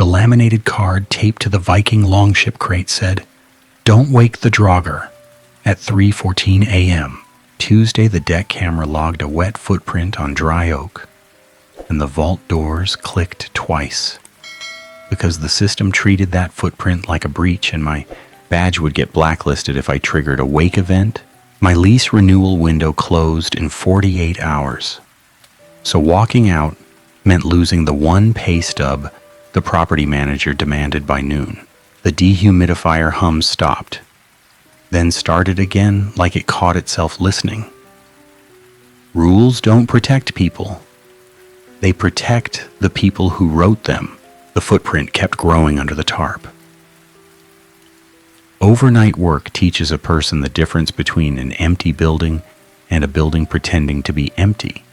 laminated card taped to the Viking longship crate said, "Don't wake the drogger," at 3:14 a.m. Tuesday, the deck camera logged a wet footprint on dry oak, and the vault doors clicked twice. Because the system treated that footprint like a breach and my badge would get blacklisted if I triggered a wake event, my lease renewal window closed in 48 hours. So walking out meant losing the one pay stub the property manager demanded by noon. The dehumidifier hum stopped, then started again like it caught itself listening. Rules don't protect people. They protect the people who wrote them. The footprint kept growing under the tarp. Overnight work teaches a person the difference between an empty building and a building pretending to be empty,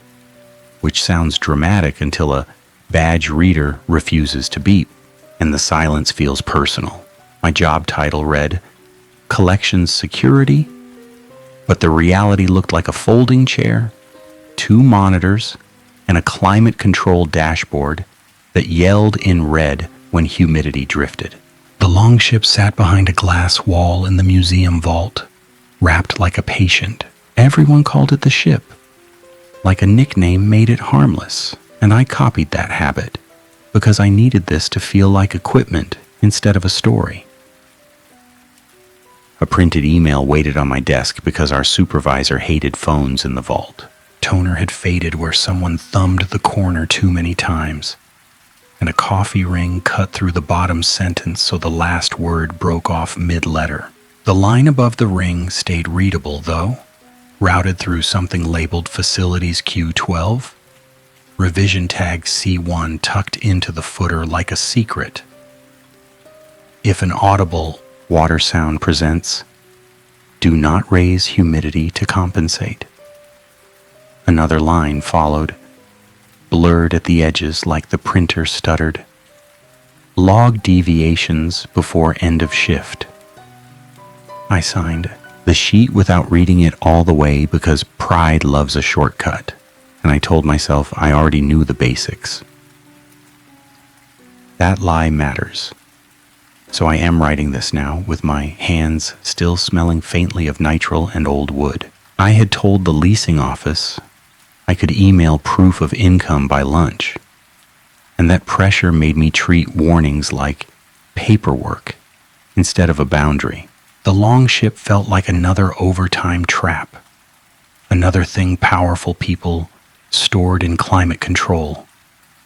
which sounds dramatic until a badge reader refuses to beep, and the silence feels personal. My job title read, Collections Security, but the reality looked like a folding chair, 2 monitors, and a climate control dashboard that yelled in red when humidity drifted. The longship sat behind a glass wall in the museum vault, wrapped like a patient. Everyone called it the ship, like a nickname made it harmless, and I copied that habit because I needed this to feel like equipment instead of a story. A printed email waited on my desk because our supervisor hated phones in the vault. Toner had faded where someone thumbed the corner too many times, and a coffee ring cut through the bottom sentence so the last word broke off mid-letter. The line above the ring stayed readable, though, routed through something labeled Facilities Q12, revision tag C1 tucked into the footer like a secret. If an audible water sound presents, do not raise humidity to compensate. Another line followed, blurred at the edges like the printer stuttered. Log deviations before end of shift. I signed the sheet without reading it all the way because pride loves a shortcut, and I told myself I already knew the basics. That lie matters. So I am writing this now with my hands still smelling faintly of nitrile and old wood. I had told the leasing office I could email proof of income by lunch, and that pressure made me treat warnings like paperwork instead of a boundary. The longship felt like another overtime trap, another thing powerful people stored in climate control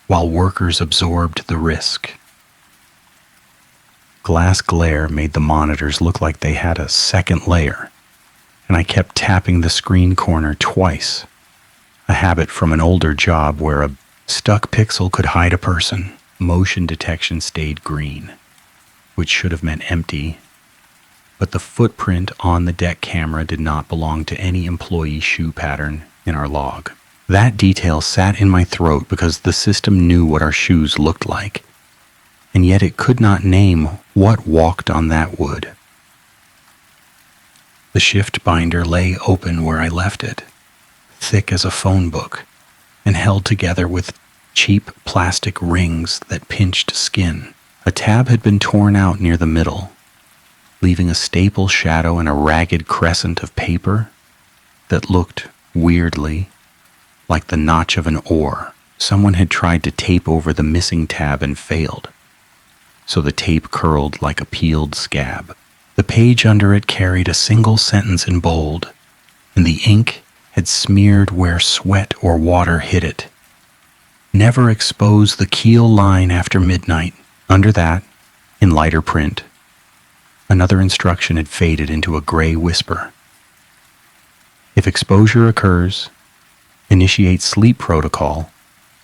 while workers absorbed the risk. Glass glare made the monitors look like they had a second layer, and I kept tapping the screen corner twice, a habit from an older job where a stuck pixel could hide a person. Motion detection stayed green, which should have meant empty, but the footprint on the deck camera did not belong to any employee shoe pattern in our log. That detail sat in my throat because the system knew what our shoes looked like, and yet it could not name what walked on that wood. The shift binder lay open where I left it, thick as a phone book, and held together with cheap plastic rings that pinched skin. A tab had been torn out near the middle, leaving a staple shadow and a ragged crescent of paper that looked, weirdly, like the notch of an oar. Someone had tried to tape over the missing tab and failed, so the tape curled like a peeled scab. The page under it carried a single sentence in bold, and the ink had smeared where sweat or water hit it. Never expose the keel line after midnight. Under that, in lighter print, another instruction had faded into a gray whisper. If exposure occurs, initiate sleep protocol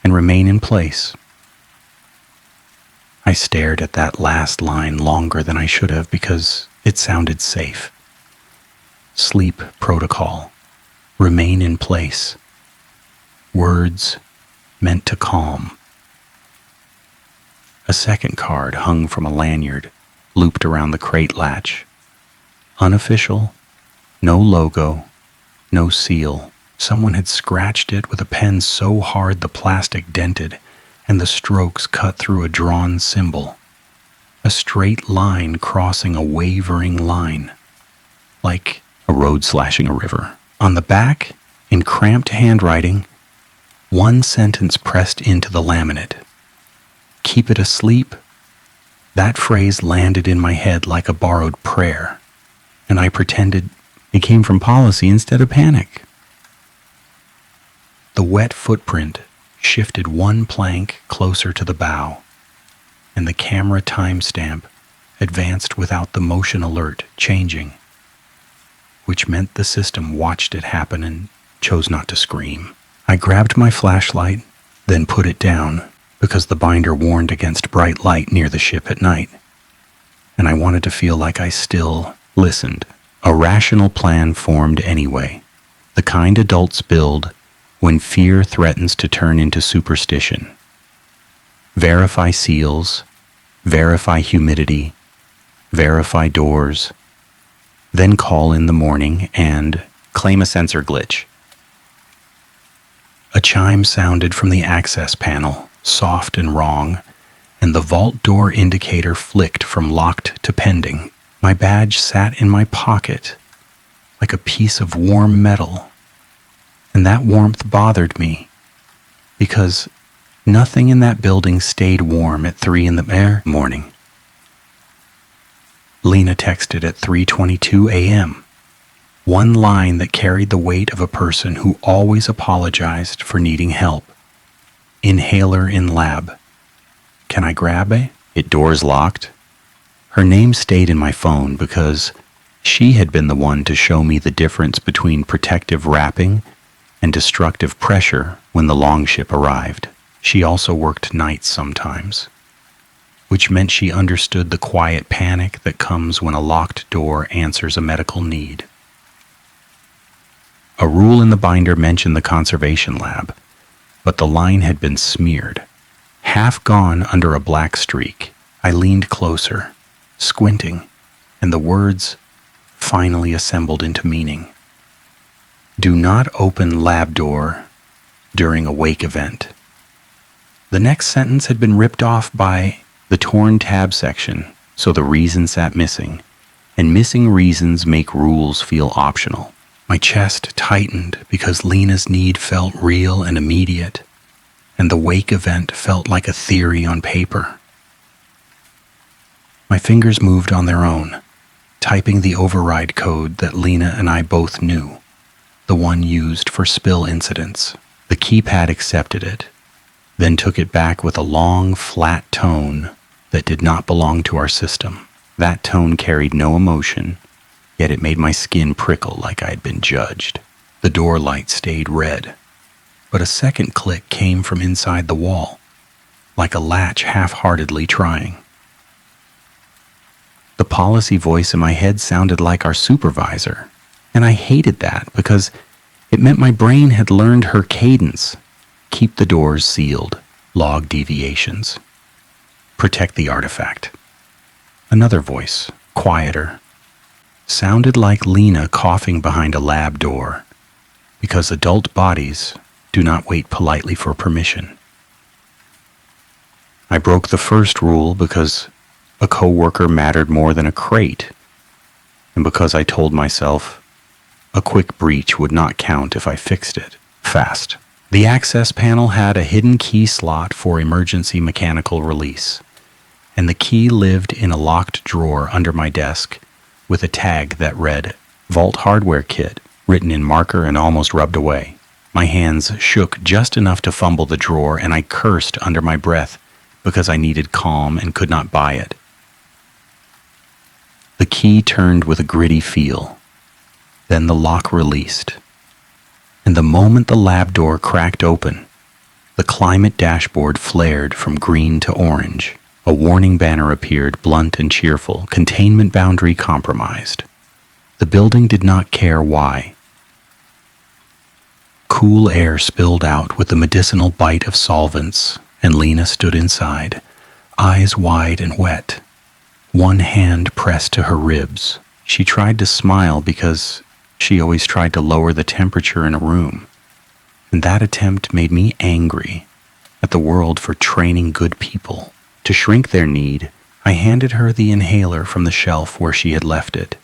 and remain in place. I stared at that last line longer than I should have because it sounded safe. Sleep protocol. Remain in place. Words meant to calm. A second card hung from a lanyard, looped around the crate latch. Unofficial, no logo, no seal. Someone had scratched it with a pen so hard the plastic dented, and the strokes cut through a drawn symbol, a straight line crossing a wavering line, like a road slashing a river. On the back, in cramped handwriting, one sentence pressed into the laminate. Keep it asleep. That phrase landed in my head like a borrowed prayer, and I pretended it came from policy instead of panic. The wet footprint shifted one plank closer to the bow, and the camera timestamp advanced without the motion alert changing, which meant the system watched it happen and chose not to scream. I grabbed my flashlight, then put it down because the binder warned against bright light near the ship at night, and I wanted to feel like I still listened. A rational plan formed anyway, the kind adults build when fear threatens to turn into superstition. Verify seals, verify humidity, verify doors, then call in the morning and claim a sensor glitch. A chime sounded from the access panel, soft and wrong, and the vault door indicator flicked from locked to pending. My badge sat in my pocket like a piece of warm metal, and that warmth bothered me because nothing in that building stayed warm at 3 in the morning. Lena texted at 3:22 a.m., one line that carried the weight of a person who always apologized for needing help. Inhaler in lab. Can I grab it? Doors locked. Her name stayed in my phone because she had been the one to show me the difference between protective wrapping and destructive pressure when the longship arrived. She also worked nights sometimes, which meant she understood the quiet panic that comes when a locked door answers a medical need. A rule in the binder mentioned the conservation lab, but the line had been smeared, half gone under a black streak. I leaned closer, squinting, and the words finally assembled into meaning. Do not open lab door during a wake event. The next sentence had been ripped off by the torn tab section, so the reason sat missing, and missing reasons make rules feel optional. My chest tightened because Lena's need felt real and immediate, and the wake event felt like a theory on paper. My fingers moved on their own, typing the override code that Lena and I both knew, the one used for spill incidents. The keypad accepted it, then took it back with a long, flat tone that did not belong to our system. That tone carried no emotion, yet it made my skin prickle like I had been judged. The door light stayed red, but a second click came from inside the wall, like a latch half-heartedly trying. The policy voice in my head sounded like our supervisor, and I hated that because it meant my brain had learned her cadence. Keep the doors sealed, log deviations, protect the artifact. Another voice, quieter, sounded like Lena coughing behind a lab door, because adult bodies do not wait politely for permission. I broke the first rule because a coworker mattered more than a crate, and because I told myself a quick breach would not count if I fixed it fast. The access panel had a hidden key slot for emergency mechanical release, and the key lived in a locked drawer under my desk with a tag that read Vault Hardware Kit, written in marker and almost rubbed away. My hands shook just enough to fumble the drawer, and I cursed under my breath because I needed calm and could not buy it. The key turned with a gritty feel. Then the lock released, and the moment the lab door cracked open, the climate dashboard flared from green to orange. A warning banner appeared, blunt and cheerful, containment boundary compromised. The building did not care why. Cool air spilled out with the medicinal bite of solvents, and Lena stood inside, eyes wide and wet, one hand pressed to her ribs. She tried to smile because she always tried to lower the temperature in a room, and that attempt made me angry. at the world for training good people. To shrink their need, I handed her the inhaler from the shelf where she had left it,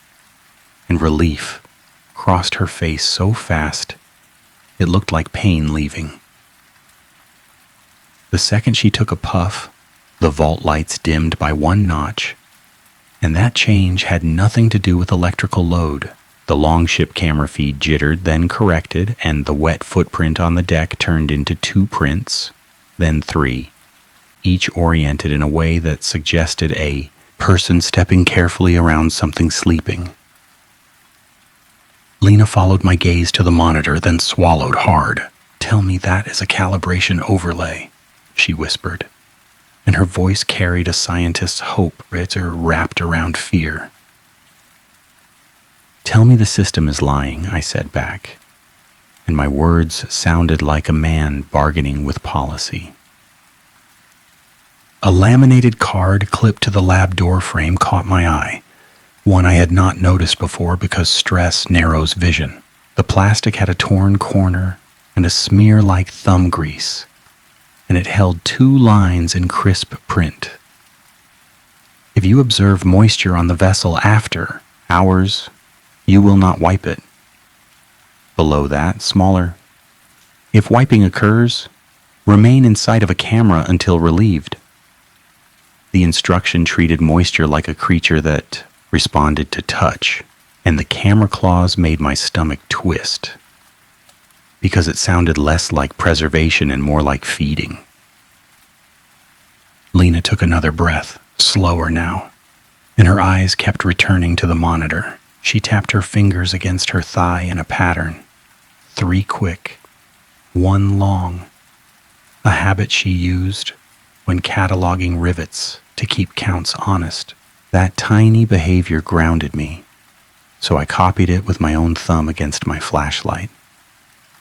and relief crossed her face so fast it looked like pain leaving. The second she took a puff, the vault lights dimmed by one notch, and that change had nothing to do with electrical load. The longship camera feed jittered, then corrected, and the wet footprint on the deck turned into 2 prints, then 3, each oriented in a way that suggested a person stepping carefully around something sleeping. Lena followed my gaze to the monitor, then swallowed hard. "Tell me that is a calibration overlay," she whispered, and her voice carried a scientist's hope wrapped around fear. "Tell me the system is lying," I said back, and my words sounded like a man bargaining with policy. A laminated card clipped to the lab door frame caught my eye, one I had not noticed before because stress narrows vision. The plastic had a torn corner and a smear like thumb grease, and it held 2 lines in crisp print. "If you observe moisture on the vessel after hours, you will not wipe it." Below that, smaller, "If wiping occurs, remain in sight of a camera until relieved." The instruction treated moisture like a creature that responded to touch, and the camera clause made my stomach twist, because it sounded less like preservation and more like feeding. Lena took another breath, slower now, and her eyes kept returning to the monitor. She tapped her fingers against her thigh in a pattern. 3 quick, 1 long, a habit she used when cataloging rivets to keep counts honest. That tiny behavior grounded me, so I copied it with my own thumb against my flashlight.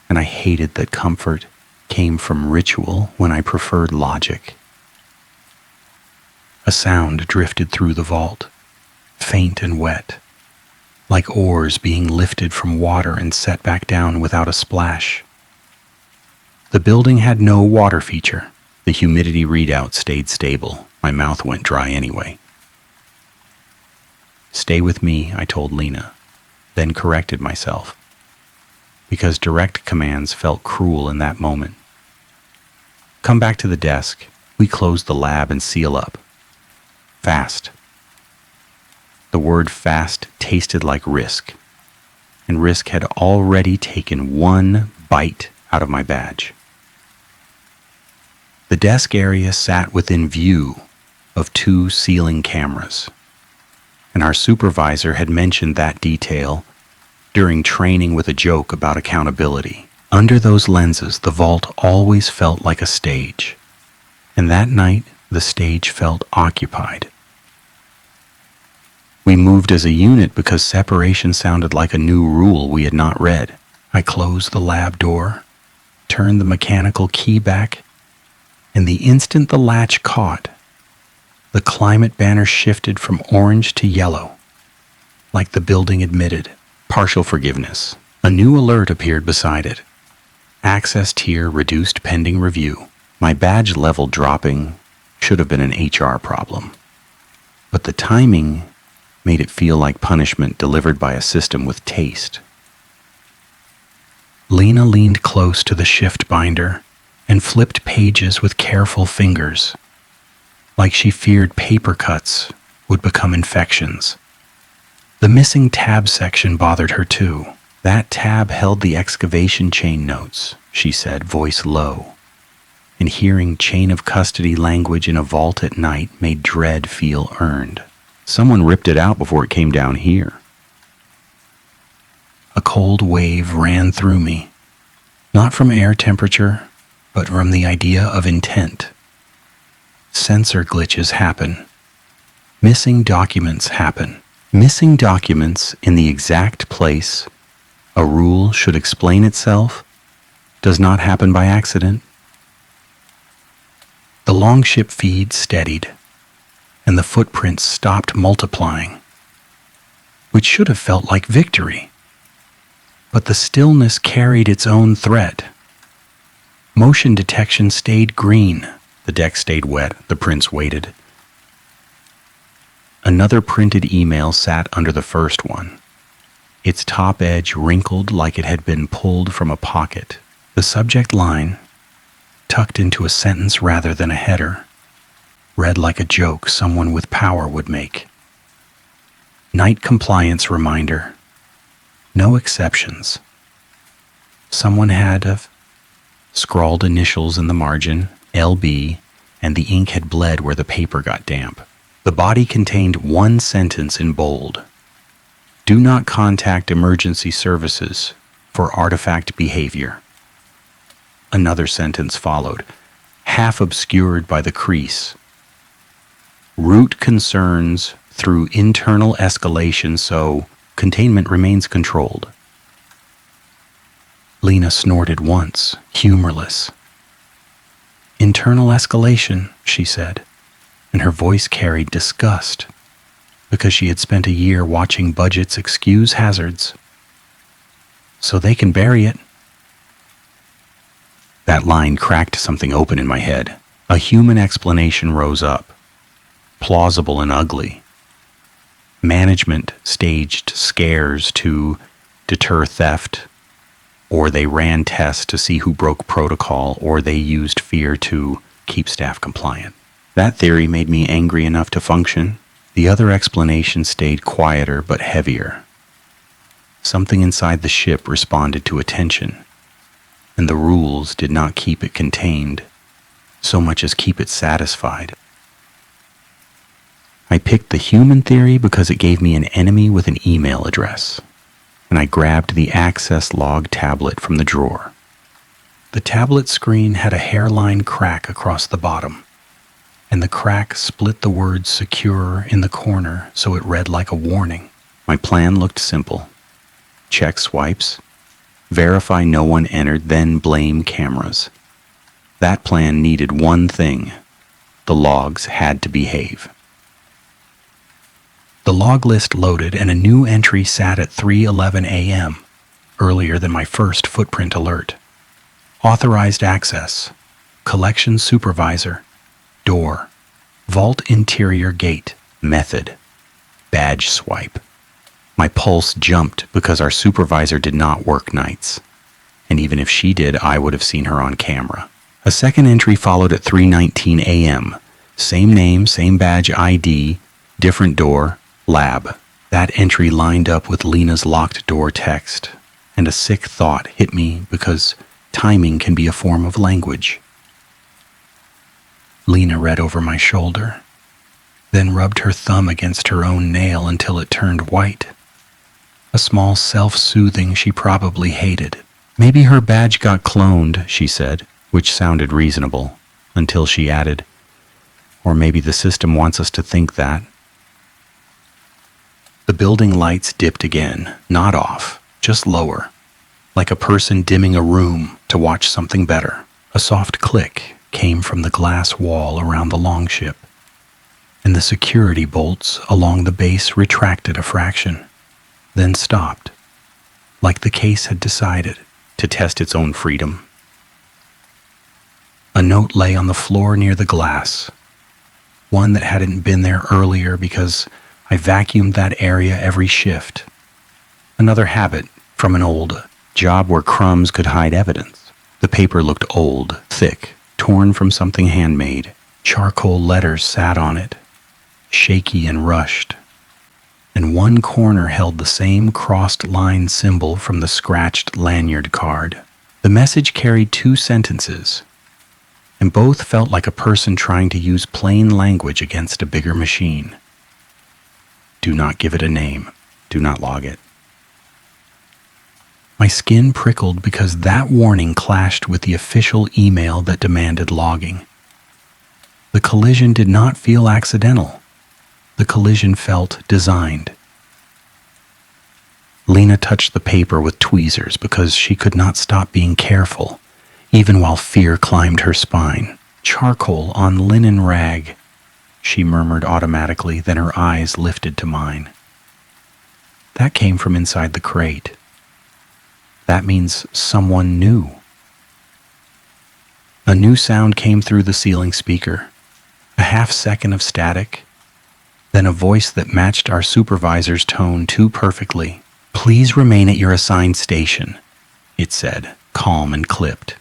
And I hated that comfort came from ritual when I preferred logic. A sound drifted through the vault, faint and wet, like oars being lifted from water and set back down without a splash. The building had no water feature. The humidity readout stayed stable. My mouth went dry anyway. "Stay with me," I told Lena, then corrected myself, because direct commands felt cruel in that moment. "Come back to the desk. We close the lab and seal up. Fast." The word fast tasted like risk, and risk had already taken 1 bite out of my badge. The desk area sat within view of 2 ceiling cameras, and our supervisor had mentioned that detail during training with a joke about accountability. Under those lenses, the vault always felt like a stage, and that night the stage felt occupied. We moved as a unit because separation sounded like a new rule we had not read. I closed the lab door, turned the mechanical key back, and the instant the latch caught, the climate banner shifted from orange to yellow, like the building admitted partial forgiveness. A new alert appeared beside it. Access tier reduced pending review. My badge level dropping should have been an HR problem, but the timing made it feel like punishment delivered by a system with taste. Lena leaned close to the shift binder and flipped pages with careful fingers, like she feared paper cuts would become infections. The missing tab section bothered her too. "That tab held the excavation chain notes," she said, voice low, and hearing chain of custody language in a vault at night made dread feel earned. "Someone ripped it out before it came down here." A cold wave ran through me, not from air temperature, but from the idea of intent. Sensor glitches happen. Missing documents happen. Missing documents in the exact place a rule should explain itself does not happen by accident. The longship feed steadied, and the footprints stopped multiplying, which should have felt like victory. But the stillness carried its own threat. Motion detection stayed green. The deck stayed wet. The prince waited. Another printed email sat under the first one, its top edge wrinkled like it had been pulled from a pocket. The subject line, tucked into a sentence rather than a header, read like a joke someone with power would make. Night compliance reminder. No exceptions. Someone had scrawled initials in the margin, LB, and the ink had bled where the paper got damp. The body contained one sentence in bold. Do not contact emergency services for artifact behavior. Another sentence followed, half obscured by the crease. Root concerns through internal escalation so containment remains controlled. Lena snorted once, humorless. Internal escalation, she said, and her voice carried disgust because she had spent a year watching budgets excuse hazards so they can bury it. That line cracked something open in my head. A human explanation rose up, plausible and ugly. Management staged scares to deter theft, or they ran tests to see who broke protocol, or they used fear to keep staff compliant. That theory made me angry enough to function. The other explanation stayed quieter but heavier. Something inside the ship responded to attention, and the rules did not keep it contained so much as keep it satisfied. I picked the human theory because it gave me an enemy with an email address, and I grabbed the access log tablet from the drawer. The tablet screen had a hairline crack across the bottom, and the crack split the word secure in the corner so it read like a warning. My plan looked simple. Check swipes, verify no one entered, then blame cameras. That plan needed one thing. The logs had to behave. The log list loaded and a new entry sat at 3:11 a.m., earlier than my first footprint alert. Authorized access. Collection supervisor. Door. Vault interior gate. Method. Badge swipe. My pulse jumped because our supervisor did not work nights. And even if she did, I would have seen her on camera. A second entry followed at 3:19 a.m. Same name, same badge ID, different door, lab. That entry lined up with Lena's locked door text, and a sick thought hit me because timing can be a form of language. Lena read over my shoulder, then rubbed her thumb against her own nail until it turned white. A small self-soothing she probably hated. Maybe her badge got cloned, she said, which sounded reasonable, until she added, or maybe the system wants us to think that. The building lights dipped again, not off, just lower, like a person dimming a room to watch something better. A soft click came from the glass wall around the longship, and the security bolts along the base retracted a fraction, then stopped, like the case had decided to test its own freedom. A note lay on the floor near the glass, one that hadn't been there earlier because I vacuumed that area every shift. Another habit from an old job where crumbs could hide evidence. The paper looked old, thick, torn from something handmade. Charcoal letters sat on it, shaky and rushed, and one corner held the same crossed line symbol from the scratched lanyard card. The message carried 2 sentences, and both felt like a person trying to use plain language against a bigger machine. Do not give it a name. Do not log it. My skin prickled because that warning clashed with the official email that demanded logging. The collision did not feel accidental. The collision felt designed. Lena touched the paper with tweezers because she could not stop being careful, even while fear climbed her spine. Charcoal on linen rag, she murmured automatically, then her eyes lifted to mine. That came from inside the crate. That means someone knew. A new sound came through the ceiling speaker. A half-second of static, then a voice that matched our supervisor's tone too perfectly. "Please remain at your assigned station," it said, calm and clipped.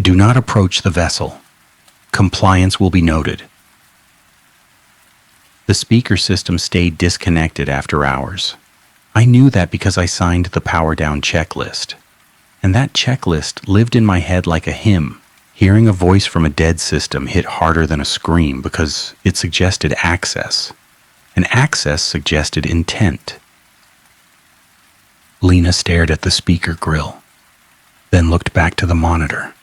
"Do not approach the vessel. Compliance will be noted." The speaker system stayed disconnected after hours. I knew that because I signed the power-down checklist. And that checklist lived in my head like a hymn. Hearing a voice from a dead system hit harder than a scream because it suggested access. And access suggested intent. Lena stared at the speaker grill, then looked back to the monitor.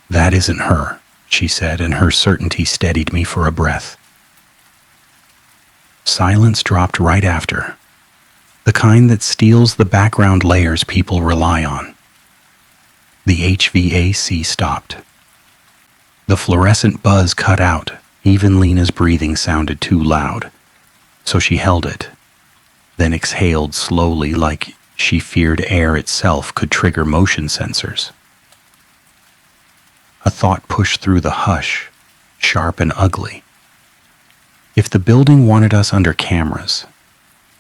"That isn't her," she said, and her certainty steadied me for a breath. Silence dropped right after, the kind that steals the background layers people rely on. The HVAC stopped. The fluorescent buzz cut out. Even Lena's breathing sounded too loud, so she held it, then exhaled slowly like she feared air itself could trigger motion sensors. A thought pushed through the hush, sharp and ugly. If the building wanted us under cameras,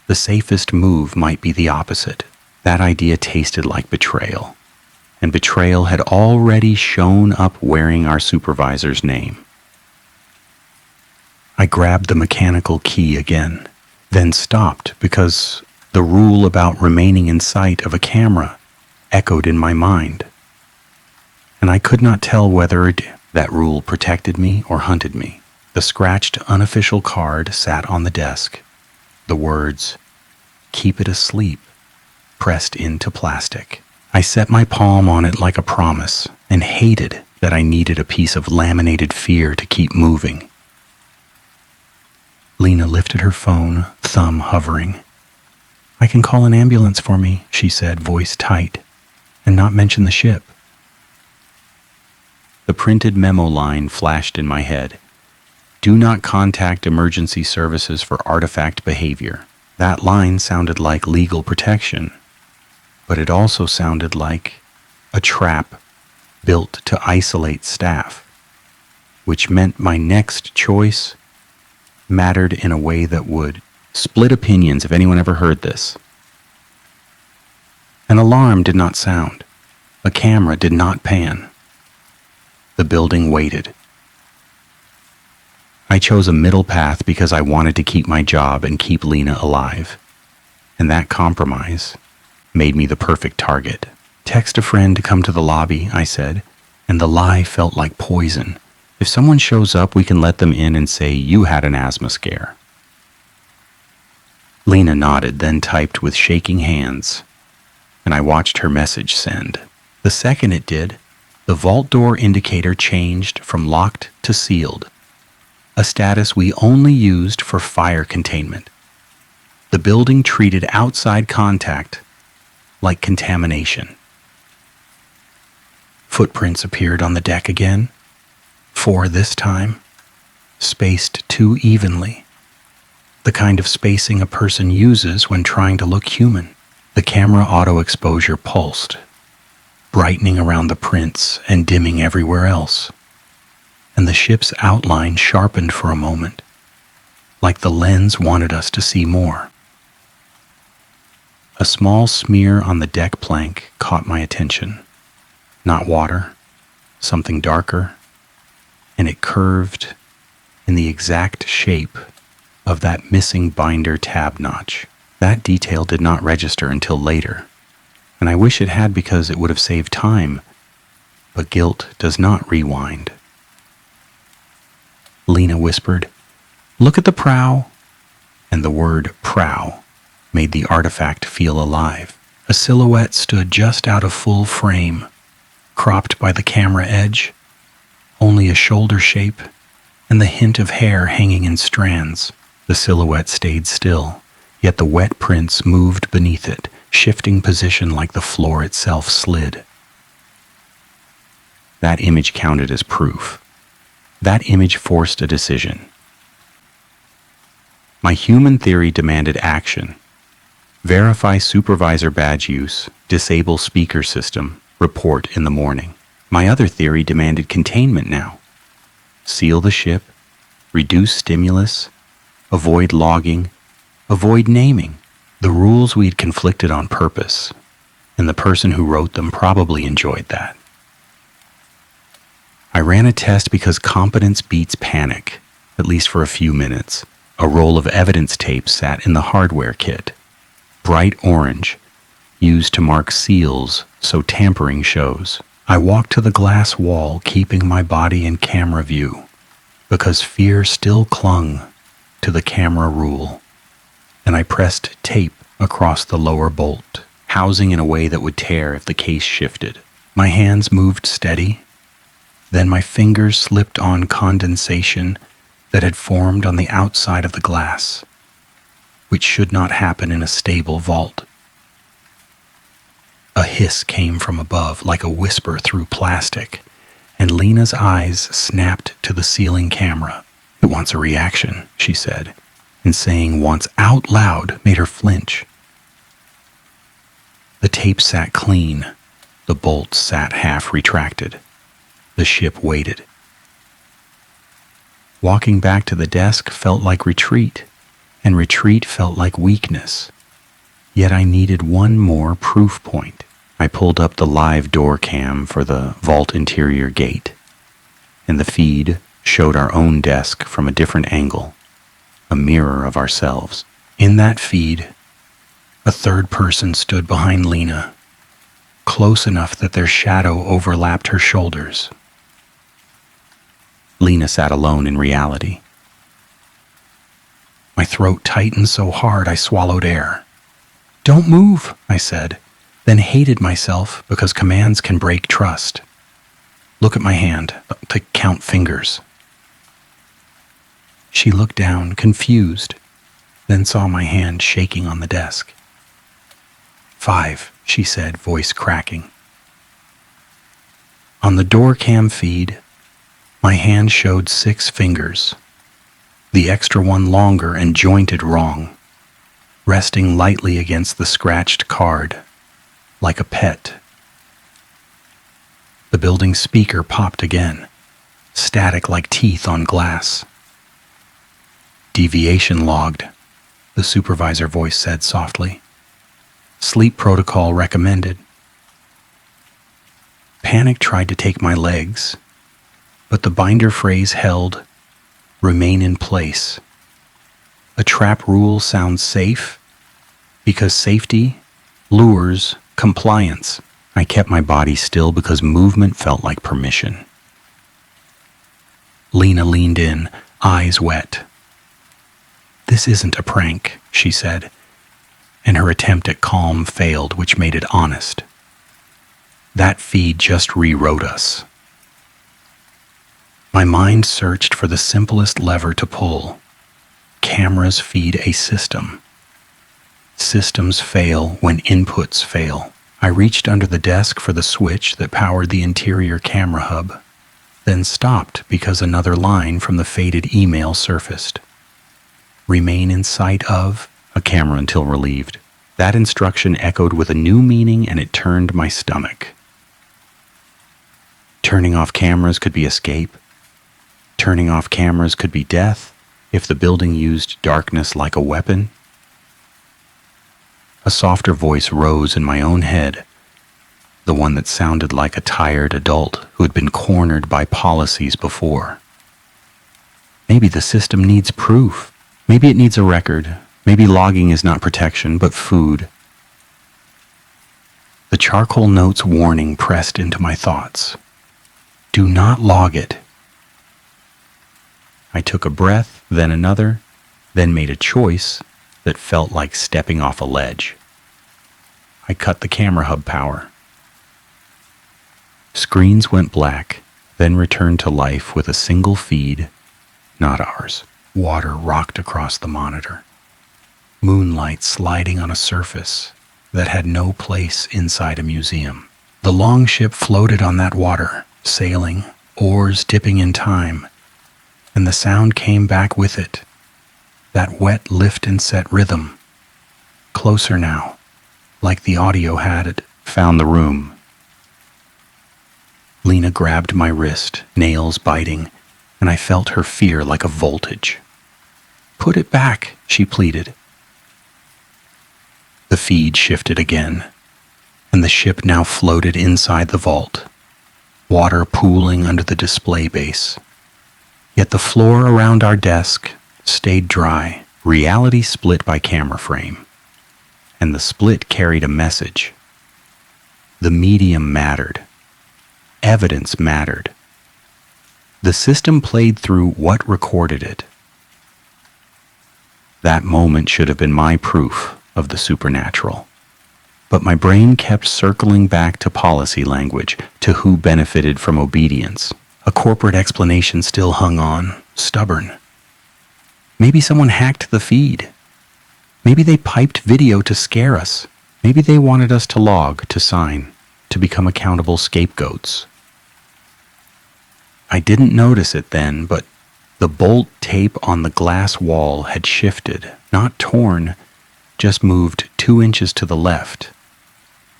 the safest move might be the opposite. That idea tasted like betrayal, and betrayal had already shown up wearing our supervisor's name. I grabbed the mechanical key again, then stopped because the rule about remaining in sight of a camera echoed in my mind. And I could not tell whether that rule protected me or hunted me. The scratched unofficial card sat on the desk. The words, "Keep it asleep," pressed into plastic. I set my palm on it like a promise and hated that I needed a piece of laminated fear to keep moving. Lena lifted her phone, thumb hovering. "I can call an ambulance for me," she said, voice tight, "and not mention the ship." The printed memo line flashed in my head. "Do not contact emergency services for artifact behavior." That line sounded like legal protection, but it also sounded like a trap built to isolate staff, which meant my next choice mattered in a way that would split opinions if anyone ever heard this. An alarm did not sound. A camera did not pan. The building waited. I chose a middle path because I wanted to keep my job and keep Lena alive. And that compromise made me the perfect target. "Text a friend to come to the lobby," I said, and the lie felt like poison. "If someone shows up, we can let them in and say you had an asthma scare." Lena nodded, then typed with shaking hands, and I watched her message send. The second it did, the vault door indicator changed from locked to sealed, a status we only used for fire containment. The building treated outside contact like contamination. Footprints appeared on the deck again, 4 this time, spaced too evenly, the kind of spacing a person uses when trying to look human. The camera auto exposure pulsed, brightening around the prints and dimming everywhere else. And the ship's outline sharpened for a moment, like the lens wanted us to see more. A small smear on the deck plank caught my attention. Not water, something darker, and it curved in the exact shape of that missing binder tab notch. That detail did not register until later, and I wish it had because it would have saved time, but guilt does not rewind. Lena whispered, "Look at the prow," and the word prow made the artifact feel alive. A silhouette stood just out of full frame, cropped by the camera edge, only a shoulder shape, and the hint of hair hanging in strands. The silhouette stayed still, yet the wet prints moved beneath it, shifting position like the floor itself slid. That image counted as proof. That image forced a decision. My human theory demanded action. Verify supervisor badge use, disable speaker system, report in the morning. My other theory demanded containment now. Seal the ship, reduce stimulus, avoid logging, avoid naming. The rules we'd conflicted on purpose, and the person who wrote them probably enjoyed that. I ran a test because competence beats panic, at least for a few minutes. A roll of evidence tape sat in the hardware kit, bright orange, used to mark seals so tampering shows. I walked to the glass wall, keeping my body in camera view, because fear still clung to the camera rule, and I pressed tape across the lower bolt, housing in a way that would tear if the case shifted. My hands moved steady, then my fingers slipped on condensation that had formed on the outside of the glass, which should not happen in a stable vault. A hiss came from above like a whisper through plastic, and Lena's eyes snapped to the ceiling camera. "It wants a reaction," she said, and saying "wants" out loud made her flinch. The tape sat clean. The bolt sat half retracted. The ship waited. Walking back to the desk felt like retreat, and retreat felt like weakness. Yet I needed one more proof point. I pulled up the live door cam for the vault interior gate, and the feed showed our own desk from a different angle, a mirror of ourselves. In that feed, a third person stood behind Lena, close enough that their shadow overlapped her shoulders. Lena sat alone in reality. My throat tightened so hard I swallowed air. "Don't move," I said, then hated myself because commands can break trust. "Look at my hand, to count fingers." She looked down, confused, then saw my hand shaking on the desk. "5, she said, voice cracking. On the door cam feed, my hand showed 6 fingers, the extra one longer and jointed wrong, resting lightly against the scratched card, like a pet. The building speaker popped again, static like teeth on glass. "Deviation logged," the supervisor voice said softly. "Sleep protocol recommended." Panic tried to take my legs, but the binder phrase held, "Remain in place." A trap rule sounds safe because safety lures compliance. I kept my body still because movement felt like permission. Lena leaned in, eyes wet. "This isn't a prank," she said, and her attempt at calm failed, which made it honest. "That feed just rewrote us." My mind searched for the simplest lever to pull. Cameras feed a system. Systems fail when inputs fail. I reached under the desk for the switch that powered the interior camera hub, then stopped because another line from the faded email surfaced. "Remain in sight of a camera until relieved." That instruction echoed with a new meaning, and it turned my stomach. Turning off cameras could be escape. Turning off cameras could be death if the building used darkness like a weapon. A softer voice rose in my own head, the one that sounded like a tired adult who had been cornered by policies before. Maybe the system needs proof. Maybe it needs a record. Maybe logging is not protection, but food. The charcoal note's warning pressed into my thoughts. Do not log it. I took a breath, then another, then made a choice that felt like stepping off a ledge. I cut the camera hub power. Screens went black, then returned to life with a single feed, not ours. Water rocked across the monitor. Moonlight sliding on a surface that had no place inside a museum. The longship floated on that water, sailing, oars dipping in time, and the sound came back with it. That wet lift and set rhythm. Closer now, like the audio had it, found the room. Lena grabbed my wrist, nails biting, and I felt her fear like a voltage. "Put it back," she pleaded. The feed shifted again, and the ship now floated inside the vault, water pooling under the display base. Yet the floor around our desk stayed dry. Reality split by camera frame, and the split carried a message. The medium mattered. Evidence mattered. The system played through what recorded it. That moment should have been my proof of the supernatural. But my brain kept circling back to policy language, to who benefited from obedience. A corporate explanation still hung on, stubborn. Maybe someone hacked the feed. Maybe they piped video to scare us. Maybe they wanted us to log, to sign, to become accountable scapegoats. I didn't notice it then, but the bolt tape on the glass wall had shifted, not torn, just moved 2 inches to the left,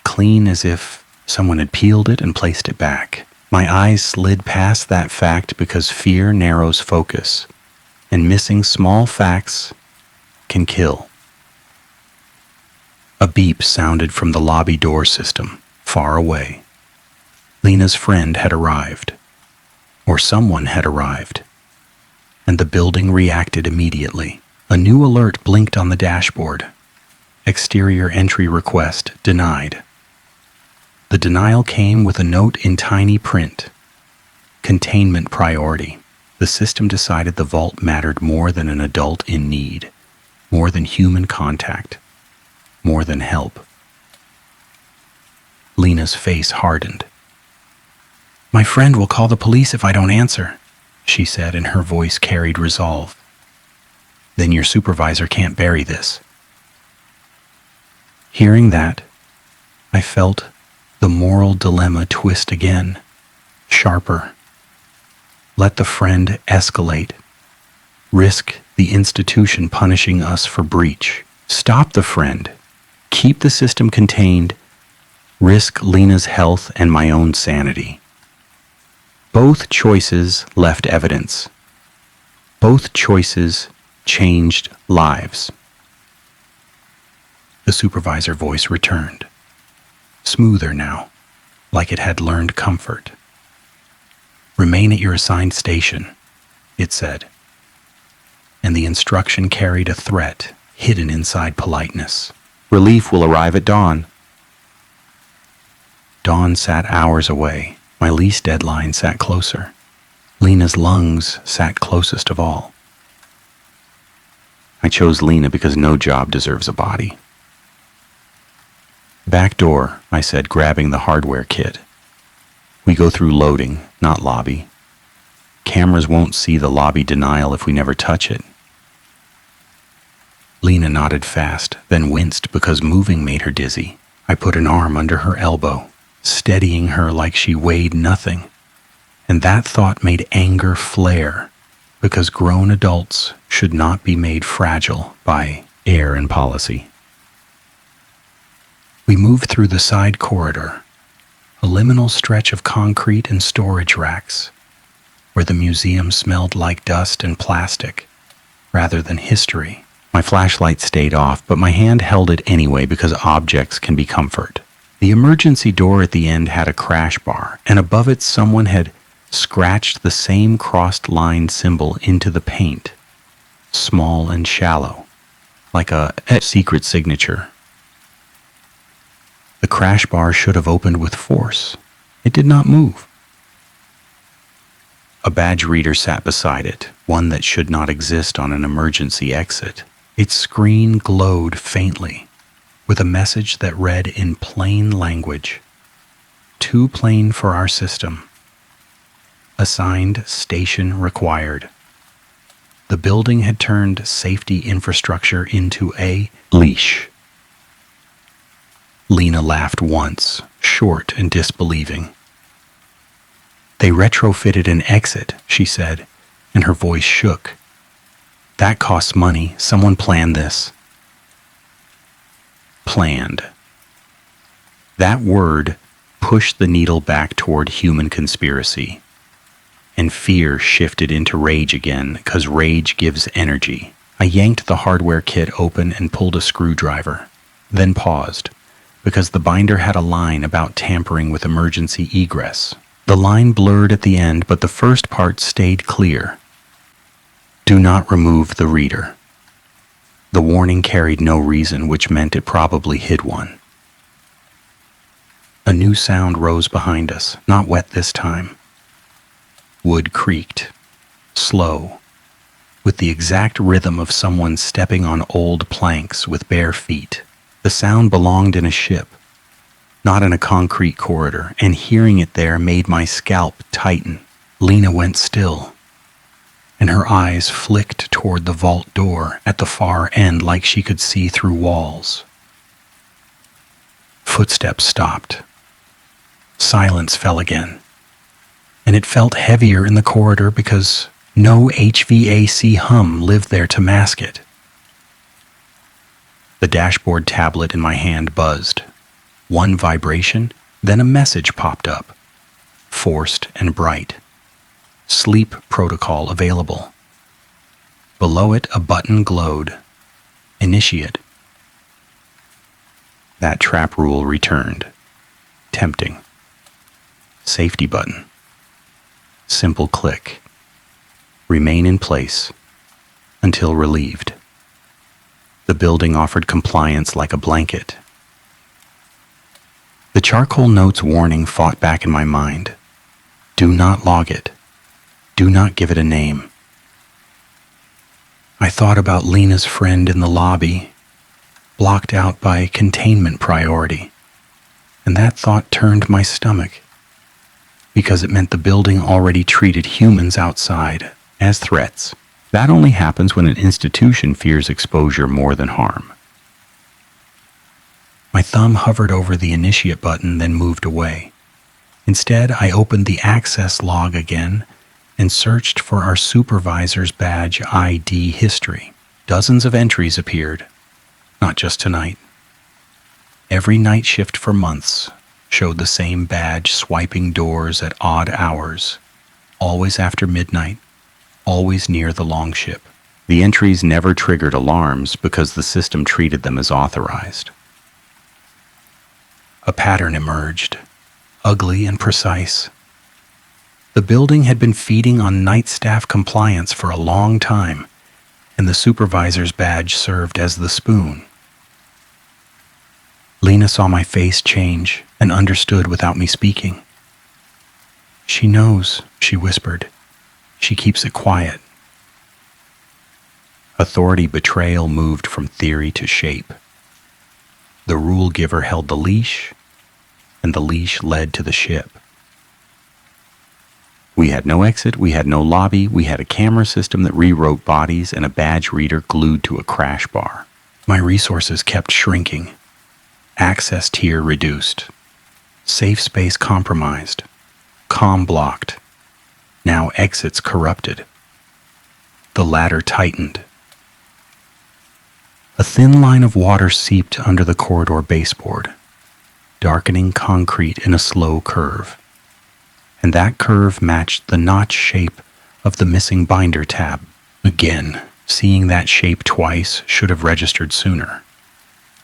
clean as if someone had peeled it and placed it back. My eyes slid past that fact because fear narrows focus, and missing small facts can kill. A beep sounded from the lobby door system, far away. Lena's friend had arrived, or someone had arrived, and the building reacted immediately. A new alert blinked on the dashboard. Exterior entry request denied. The denial came with a note in tiny print. Containment priority. The system decided the vault mattered more than an adult in need, more than human contact, more than help. Lena's face hardened. "My friend will call the police if I don't answer," she said, and her voice carried resolve. "Then your supervisor can't bury this." Hearing that, I felt the moral dilemma twist again, sharper. Let the friend escalate. Risk the institution punishing us for breach. Stop the friend. Keep the system contained. Risk Lena's health and my own sanity. Both choices left evidence. Both choices changed lives. The supervisor voice returned, smoother now, like it had learned comfort. "Remain at your assigned station," it said, and the instruction carried a threat hidden inside politeness. "Relief will arrive at dawn." Dawn sat hours away. My lease deadline sat closer. Lena's lungs sat closest of all. I chose Lena because no job deserves a body. "Back door," I said, grabbing the hardware kit. "We go through loading, not lobby. Cameras won't see the lobby denial if we never touch it." Lena nodded fast, then winced because moving made her dizzy. I put an arm under her elbow, steadying her like she weighed nothing. And that thought made anger flare, because grown adults should not be made fragile by air and policy. We moved through the side corridor, a liminal stretch of concrete and storage racks, where the museum smelled like dust and plastic, rather than history. My flashlight stayed off, but my hand held it anyway because objects can be comfort. The emergency door at the end had a crash bar, and above it someone had scratched the same crossed line symbol into the paint, small and shallow, like a secret signature. The crash bar should have opened with force. It did not move. A badge reader sat beside it, one that should not exist on an emergency exit. Its screen glowed faintly, with a message that read in plain language, "Too plain for our system. Assigned station required." The building had turned safety infrastructure into a leash. Lena laughed once, short and disbelieving. "They retrofitted an exit," she said, and her voice shook. "That costs money. Someone planned this." Planned. That word pushed the needle back toward human conspiracy. And fear shifted into rage again, because rage gives energy. I yanked the hardware kit open and pulled a screwdriver, then paused, because the binder had a line about tampering with emergency egress. The line blurred at the end, but the first part stayed clear. Do not remove the reader. The warning carried no reason, which meant it probably hid one. A new sound rose behind us, not wet this time. Wood creaked, slow, with the exact rhythm of someone stepping on old planks with bare feet. The sound belonged in a ship, not in a concrete corridor, and hearing it there made my scalp tighten. Lena went still, and her eyes flicked toward the vault door at the far end like she could see through walls. Footsteps stopped. Silence fell again, and it felt heavier in the corridor because no HVAC hum lived there to mask it. The dashboard tablet in my hand buzzed. One vibration, then a message popped up, forced and bright. Sleep protocol available. Below it, a button glowed. Initiate. That trap rule returned. Tempting. Safety button. Simple click. Remain in place until relieved. The building offered compliance like a blanket. The charcoal note's warning fought back in my mind. Do not log it. Do not give it a name. I thought about Lena's friend in the lobby, blocked out by containment priority, and that thought turned my stomach, because it meant the building already treated humans outside as threats. That only happens when an institution fears exposure more than harm. My thumb hovered over the initiate button, then moved away. Instead, I opened the access log again and searched for our supervisor's badge ID history. Dozens of entries appeared, not just tonight. Every night shift for months showed the same badge swiping doors at odd hours, always after midnight, always near the longship. The entries never triggered alarms because the system treated them as authorized. A pattern emerged, ugly and precise. The building had been feeding on night staff compliance for a long time, and the supervisor's badge served as the spoon. Lena saw my face change and understood without me speaking. She knows, she whispered. She keeps it quiet. Authority betrayal moved from theory to shape. The rule giver held the leash, and the leash led to the ship. We had no exit, we had no lobby, we had a camera system that rewrote bodies and a badge reader glued to a crash bar. My resources kept shrinking. Access tier reduced. Safe space compromised. Comm blocked. Now exits corrupted. The ladder tightened. A thin line of water seeped under the corridor baseboard, darkening concrete in a slow curve. And that curve matched the notch shape of the missing binder tab. Again, seeing that shape twice should have registered sooner,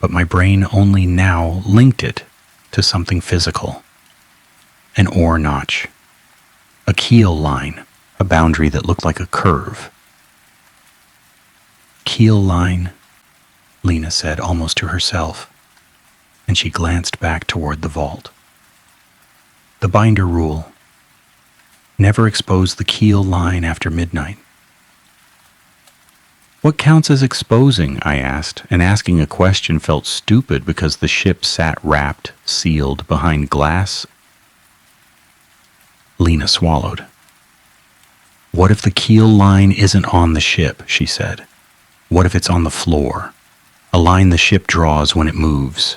but my brain only now linked it to something physical. An oar notch, a keel line, a boundary that looked like a curve. Keel line, Lena said almost to herself, and she glanced back toward the vault. The binder rule. Never expose the keel line after midnight. What counts as exposing? I asked, and asking a question felt stupid because the ship sat wrapped, sealed, behind glass. Lena swallowed. What if the keel line isn't on the ship, she said. What if it's on the floor? A line the ship draws when it moves.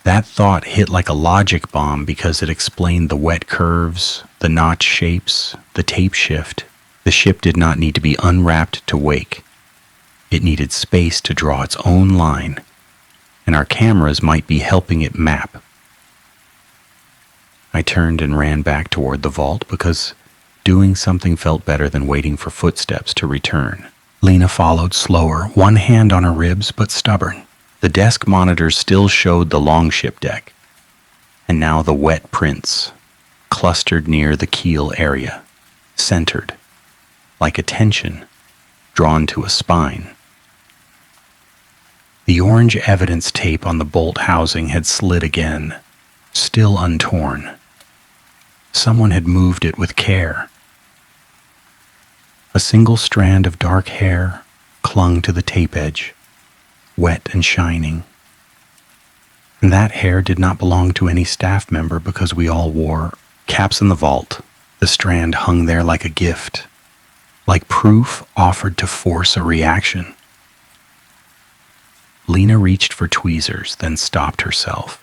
That thought hit like a logic bomb because it explained the wet curves, the notch shapes, the tape shift. The ship did not need to be unwrapped to wake. It needed space to draw its own line, and our cameras might be helping it map. I turned and ran back toward the vault because doing something felt better than waiting for footsteps to return. Lena followed slower, one hand on her ribs but stubborn. The desk monitor still showed the longship deck, and now the wet prints, clustered near the keel area, centered, like attention drawn to a spine. The orange evidence tape on the bolt housing had slid again, still untorn. Someone had moved it with care. A single strand of dark hair clung to the tape edge, wet and shining. And that hair did not belong to any staff member because we all wore caps in the vault. The strand hung there like a gift, like proof offered to force a reaction. Lena reached for tweezers, then stopped herself,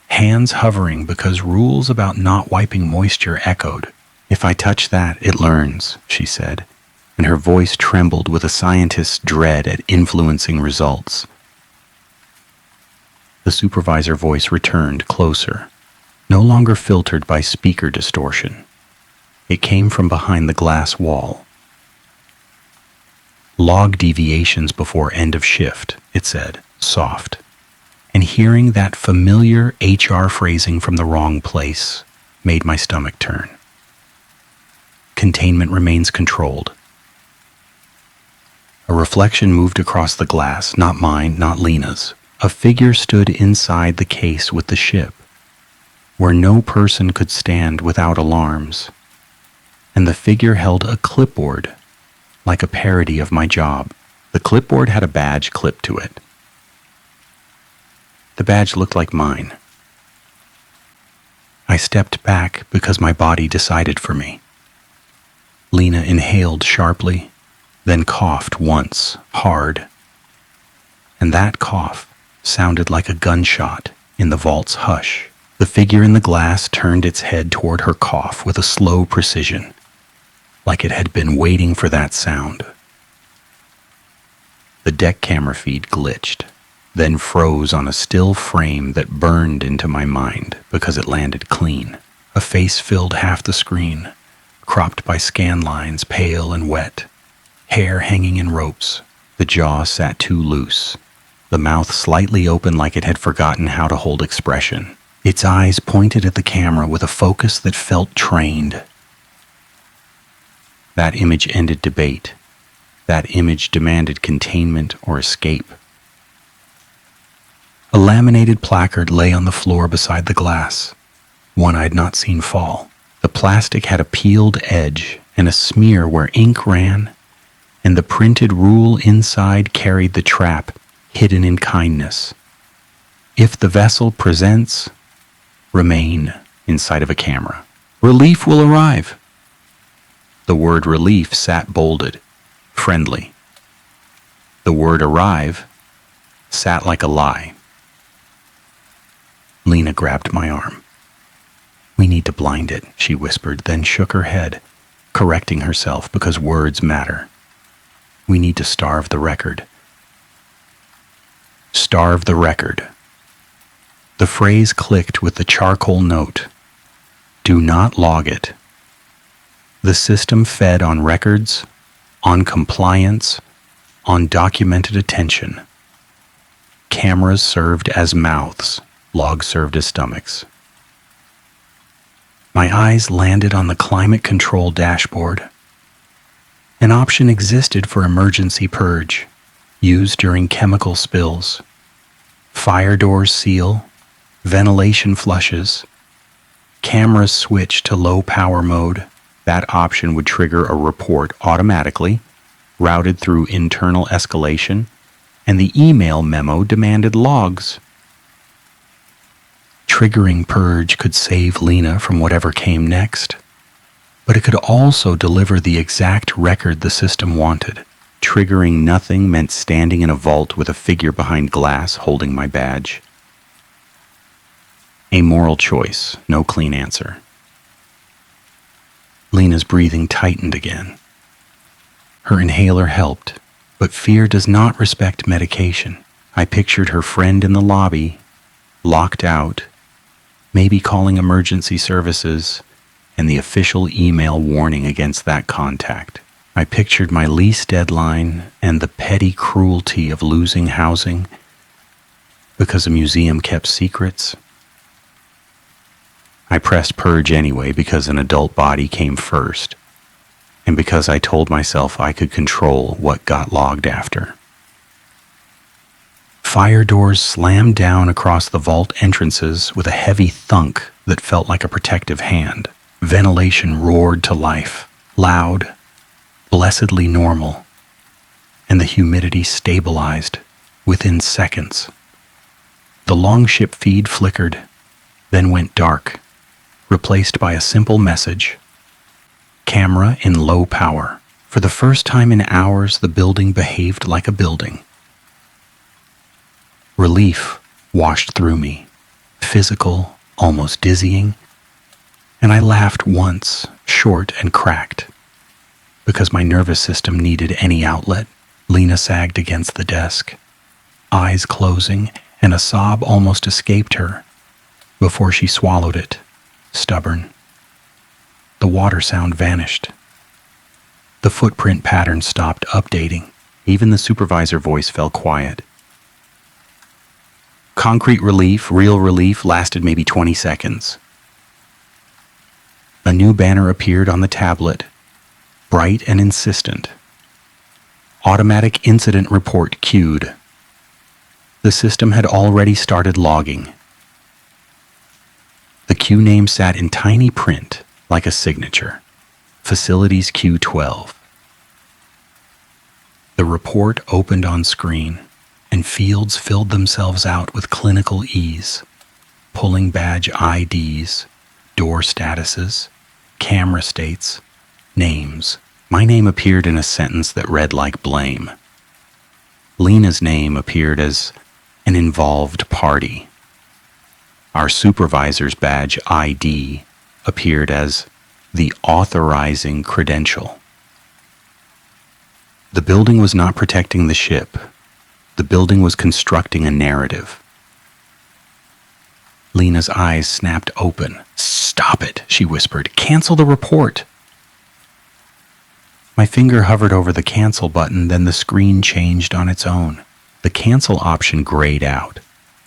hands hovering because rules about not wiping moisture echoed. "If I touch that, it learns," she said, and her voice trembled with a scientist's dread at influencing results. The supervisor voice returned closer, no longer filtered by speaker distortion. It came from behind the glass wall. "Log deviations before end of shift," it said, soft. And hearing that familiar HR phrasing from the wrong place made my stomach turn. "Containment remains controlled." A reflection moved across the glass, not mine, not Lena's. A figure stood inside the case with the ship, where no person could stand without alarms. And the figure held a clipboard, like a parody of my job. The clipboard had a badge clipped to it. The badge looked like mine. I stepped back because my body decided for me. Lena inhaled sharply, then coughed once, hard. And that cough sounded like a gunshot in the vault's hush. The figure in the glass turned its head toward her cough with a slow precision, like it had been waiting for that sound. The deck camera feed glitched, then froze on a still frame that burned into my mind because it landed clean. A face filled half the screen, cropped by scan lines, pale and wet, hair hanging in ropes. The jaw sat too loose, the mouth slightly open like it had forgotten how to hold expression. Its eyes pointed at the camera with a focus that felt trained. That image ended debate. That image demanded containment or escape. A laminated placard lay on the floor beside the glass, one I'd not seen fall. The plastic had a peeled edge and a smear where ink ran, and the printed rule inside carried the trap hidden in kindness. "If the vessel presents, remain inside of a camera. Relief will arrive." The word relief sat bolded, friendly. The word arrive sat like a lie. Lena grabbed my arm. "We need to blind it," she whispered, then shook her head, correcting herself because words matter. "We need to starve the record." Starve the record. The phrase clicked with the charcoal note. Do not log it. The system fed on records, on compliance, on documented attention. Cameras served as mouths, logs served as stomachs. My eyes landed on the climate control dashboard. An option existed for emergency purge, used during chemical spills. Fire doors seal, ventilation flushes. Cameras switch to low power mode. That option would trigger a report automatically, routed through internal escalation, and the email memo demanded logs. Triggering purge could save Lena from whatever came next, but it could also deliver the exact record the system wanted. Triggering nothing meant standing in a vault with a figure behind glass holding my badge. A moral choice, no clean answer. Lena's breathing tightened again. Her inhaler helped, but fear does not respect medication. I pictured her friend in the lobby, locked out, maybe calling emergency services, and the official email warning against that contact. I pictured my lease deadline and the petty cruelty of losing housing because a museum kept secrets. I pressed purge anyway because an adult body came first, and because I told myself I could control what got logged after. Fire doors slammed down across the vault entrances with a heavy thunk that felt like a protective hand. Ventilation roared to life, loud, blessedly normal, and the humidity stabilized within seconds. The longship feed flickered, then went dark, replaced by a simple message: camera in low power. For the first time in hours, the building behaved like a building. Relief washed through me, physical, almost dizzying, and I laughed once, short and cracked, because my nervous system needed any outlet. Lena sagged against the desk, eyes closing, and a sob almost escaped her before she swallowed it, stubborn. The water sound vanished. The footprint pattern stopped updating. Even the supervisor voice fell quiet. Concrete relief, real relief, lasted maybe 20 seconds. A new banner appeared on the tablet, bright and insistent. Automatic incident report queued. The system had already started logging. The queue name sat in tiny print, like a signature. Facilities Q12. The report opened on screen, and fields filled themselves out with clinical ease, pulling badge IDs, door statuses, camera states, names. My name appeared in a sentence that read like blame. Lena's name appeared as an involved party. Our supervisor's badge ID appeared as the authorizing credential. The building was not protecting the ship. The building was constructing a narrative. Lena's eyes snapped open. "Stop it," she whispered. "Cancel the report." My finger hovered over the cancel button, then the screen changed on its own. The cancel option grayed out,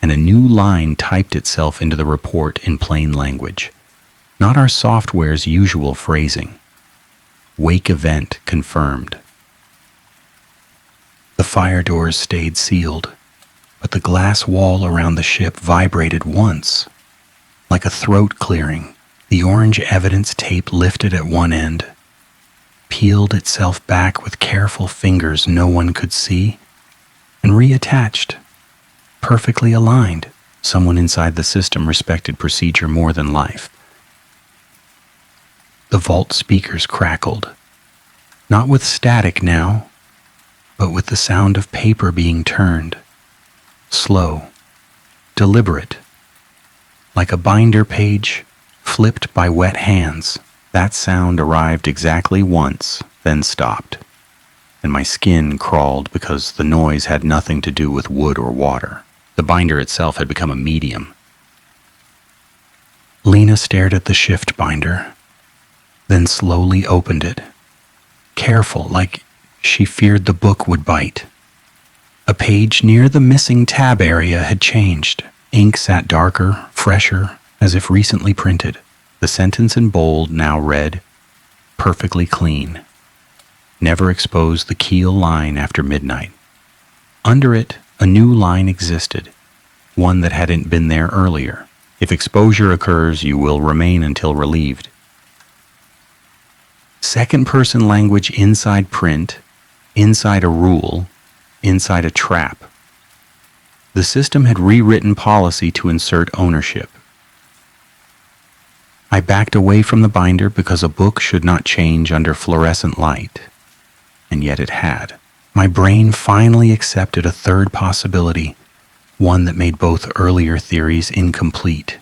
and a new line typed itself into the report in plain language. Not our software's usual phrasing. Wake event confirmed. The fire doors stayed sealed, but the glass wall around the ship vibrated once, like a throat clearing. The orange evidence tape lifted at one end, peeled itself back with careful fingers no one could see, and reattached, perfectly aligned. Someone inside the system respected procedure more than life. The vault speakers crackled, not with static now, but with the sound of paper being turned. Slow, deliberate, like a binder page flipped by wet hands. That sound arrived exactly once, then stopped, and my skin crawled because the noise had nothing to do with wood or water. The binder itself had become a medium. Lena stared at the shift binder, then slowly opened it, careful, like she feared the book would bite. A page near the missing tab area had changed. Ink sat darker, fresher, as if recently printed. The sentence in bold now read, "Perfectly clean. Never expose the keel line after midnight." Under it, a new line existed, one that hadn't been there earlier. "If exposure occurs, you will remain until relieved." Second-person language inside print, inside a rule, inside a trap. The system had rewritten policy to insert ownership. I backed away from the binder because a book should not change under fluorescent light, and yet it had. My brain finally accepted a third possibility, one that made both earlier theories incomplete.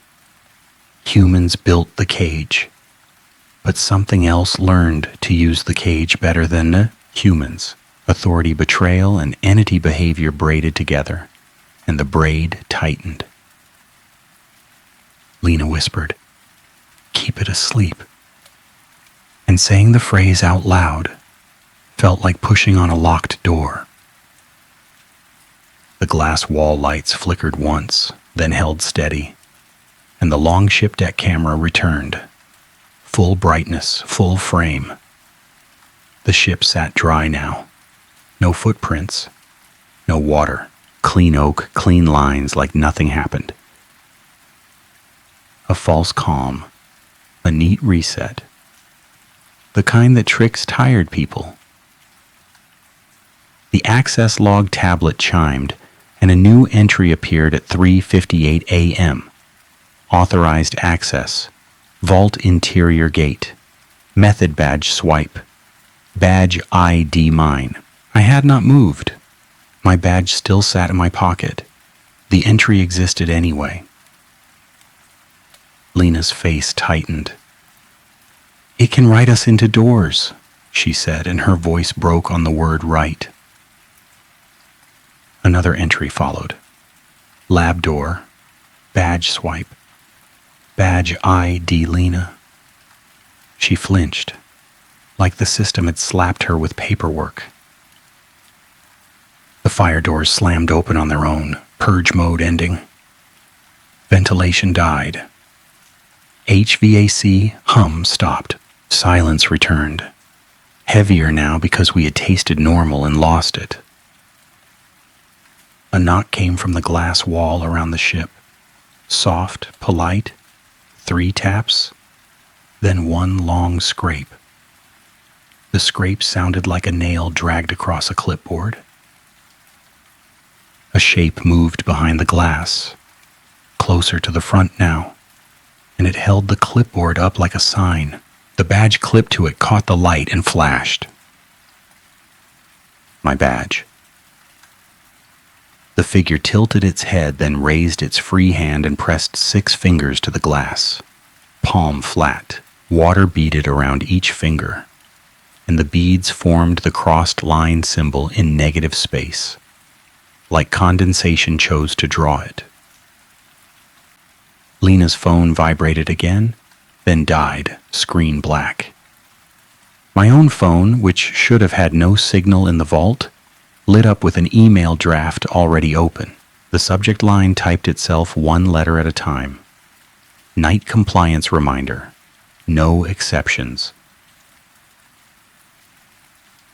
Humans built the cage, but something else learned to use the cage better than humans. Authority betrayal and entity behavior braided together, and the braid tightened. Lena whispered. Keep it asleep. And saying the phrase out loud felt like pushing on a locked door. The glass wall lights flickered once, then held steady, and the long ship deck camera returned. Full brightness, full frame. The ship sat dry now. No footprints, no water. Clean oak, clean lines like nothing happened. A false calm, a neat reset. The kind that tricks tired people. The access log tablet chimed, and a new entry appeared at 3:58 a.m. Authorized access. Vault interior gate. Method badge swipe. Badge ID mine. I had not moved. My badge still sat in my pocket. The entry existed anyway. Lena's face tightened. It can write us into doors, she said, and her voice broke on the word right. Another entry followed. Lab door. Badge swipe. Badge ID Lena. She flinched, like the system had slapped her with paperwork. The fire doors slammed open on their own, purge mode ending. Ventilation died. HVAC hum stopped. Silence returned. Heavier now because we had tasted normal and lost it. A knock came from the glass wall around the ship. Soft, polite, 3 taps, then one long scrape. The scrape sounded like a nail dragged across a clipboard. A shape moved behind the glass, closer to the front now, and it held the clipboard up like a sign. The badge clipped to it caught the light and flashed. My badge. The figure tilted its head, then raised its free hand and pressed 6 fingers to the glass. Palm flat, water beaded around each finger, and the beads formed the crossed line symbol in negative space, like condensation chose to draw it. Lena's phone vibrated again, then died, screen black. My own phone, which should have had no signal in the vault, lit up with an email draft already open. The subject line typed itself 1 letter at a time. Night compliance reminder. No exceptions.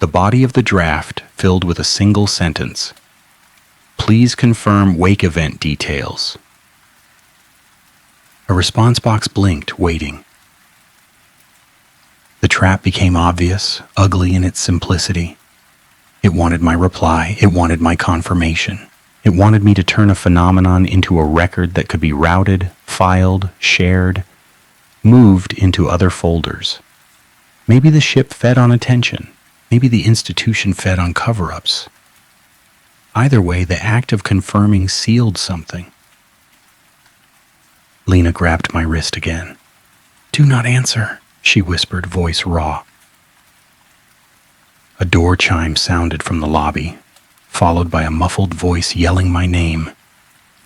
The body of the draft filled with a single sentence. Please confirm wake event details. A response box blinked, waiting. The trap became obvious, ugly in its simplicity. It wanted my reply. It wanted my confirmation. It wanted me to turn a phenomenon into a record that could be routed, filed, shared, moved into other folders. Maybe the ship fed on attention. Maybe the institution fed on cover-ups. Either way, the act of confirming sealed something. Lena grabbed my wrist again. Do not answer, she whispered, voice raw. A door chime sounded from the lobby, followed by a muffled voice yelling my name.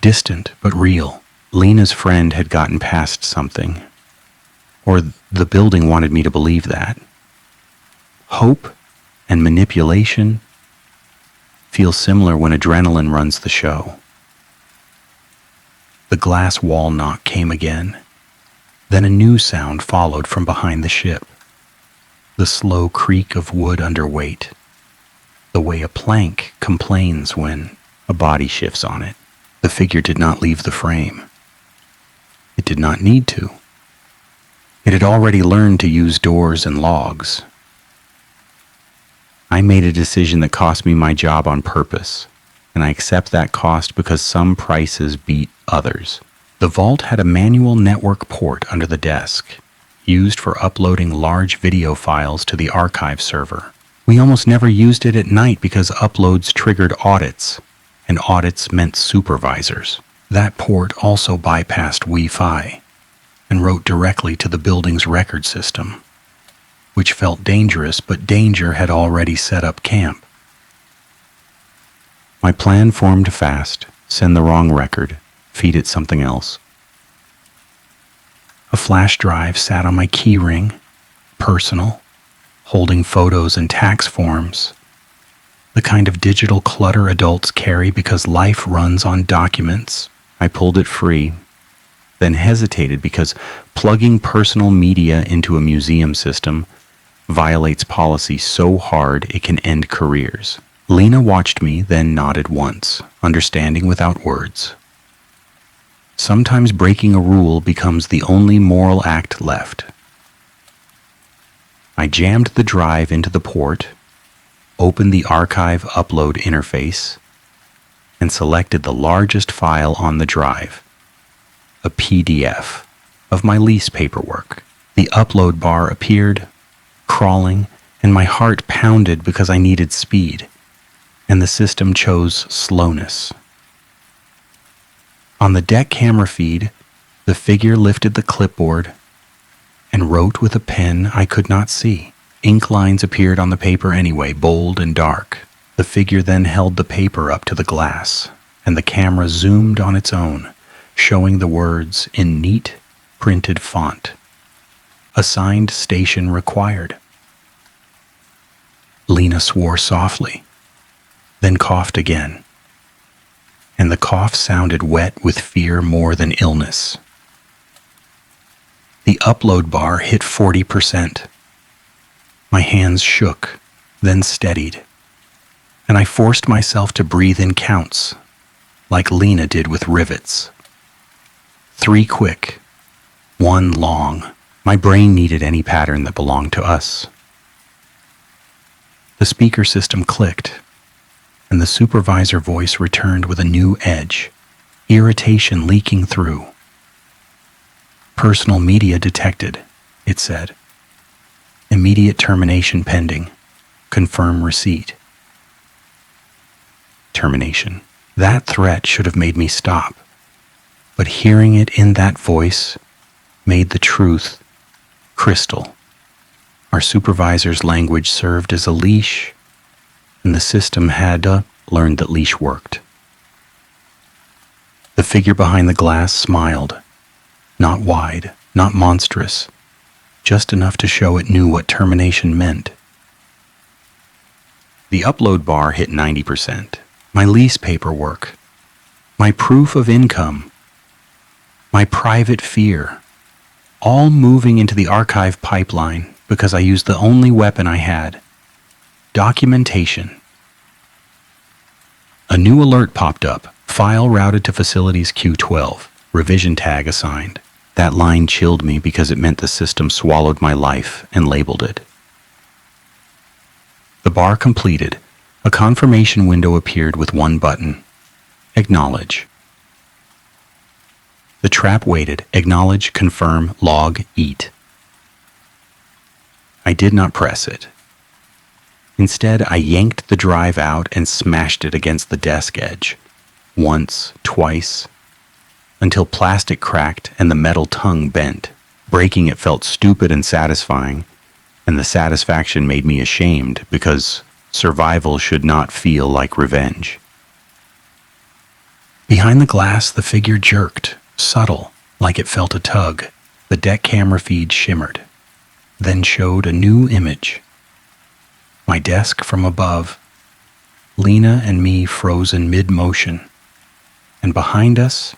Distant, but real. Lena's friend had gotten past something. Or the building wanted me to believe that. Hope and manipulation feel similar when adrenaline runs the show. The glass wall knock came again. Then a new sound followed from behind the ship. The slow creak of wood under weight. The way a plank complains when a body shifts on it. The figure did not leave the frame. It did not need to. It had already learned to use doors and logs. I made a decision that cost me my job on purpose, and I accept that cost because some prices beat others. The vault had a manual network port under the desk, used for uploading large video files to the archive server. We almost never used it at night because uploads triggered audits, and audits meant supervisors. That port also bypassed Wi-Fi and wrote directly to the building's record system, which felt dangerous, but danger had already set up camp. My plan formed fast: send the wrong record, feed it something else. A flash drive sat on my key ring, personal, holding photos and tax forms. The kind of digital clutter adults carry because life runs on documents. I pulled it free, then hesitated because plugging personal media into a museum system violates policy so hard it can end careers. Lena watched me, then nodded once, understanding without words. Sometimes breaking a rule becomes the only moral act left. I jammed the drive into the port, opened the archive upload interface, and selected the largest file on the drive, a PDF of my lease paperwork. The upload bar appeared, crawling, and my heart pounded because I needed speed, and the system chose slowness. On the deck camera feed, the figure lifted the clipboard and wrote with a pen I could not see. Ink lines appeared on the paper anyway, bold and dark. The figure then held the paper up to the glass, and the camera zoomed on its own, showing the words in neat, printed font. Assigned station required. Lena swore softly, then coughed again, and the cough sounded wet with fear more than illness. The upload bar hit 40%. My hands shook, then steadied, and I forced myself to breathe in counts, like Lena did with rivets. 3 quick, 1 long. My brain needed any pattern that belonged to us. The speaker system clicked, and the supervisor voice returned with a new edge, irritation leaking through. Personal media detected, it said. Immediate termination pending. Confirm receipt. Termination. That threat should have made me stop, but hearing it in that voice made the truth crystal. Our supervisor's language served as a leash, and the system had learned that leash worked. The figure behind the glass smiled, not wide, not monstrous, just enough to show it knew what termination meant. The upload bar hit 90%. My lease paperwork, my proof of income, my private fear, all moving into the archive pipeline because I used the only weapon I had, documentation. A new alert popped up, file routed to facilities Q12, revision tag assigned. That line chilled me because it meant the system swallowed my life and labeled it. The bar completed. A confirmation window appeared with one button. Acknowledge. The trap waited. Acknowledge, confirm, log, eat. I did not press it. Instead, I yanked the drive out and smashed it against the desk edge. Once, twice, until plastic cracked and the metal tongue bent. Breaking it felt stupid and satisfying, and the satisfaction made me ashamed because survival should not feel like revenge. Behind the glass, the figure jerked, subtle, like it felt a tug. The deck camera feed shimmered, then showed a new image. My desk from above, Lena and me frozen mid-motion, and behind us,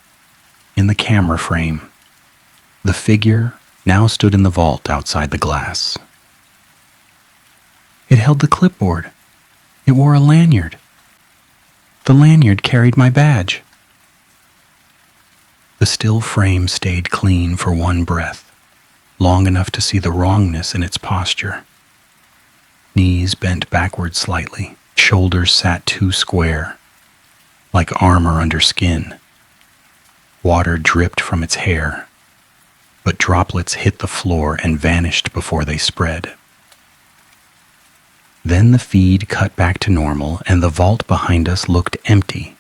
in the camera frame, the figure now stood in the vault outside the glass. It held the clipboard. It wore a lanyard. The lanyard carried my badge. The still frame stayed clean for one breath, long enough to see the wrongness in its posture. Knees bent backward slightly, shoulders sat too square, like armor under skin. Water dripped from its hair, but droplets hit the floor and vanished before they spread. Then the feed cut back to normal, and the vault behind us looked empty.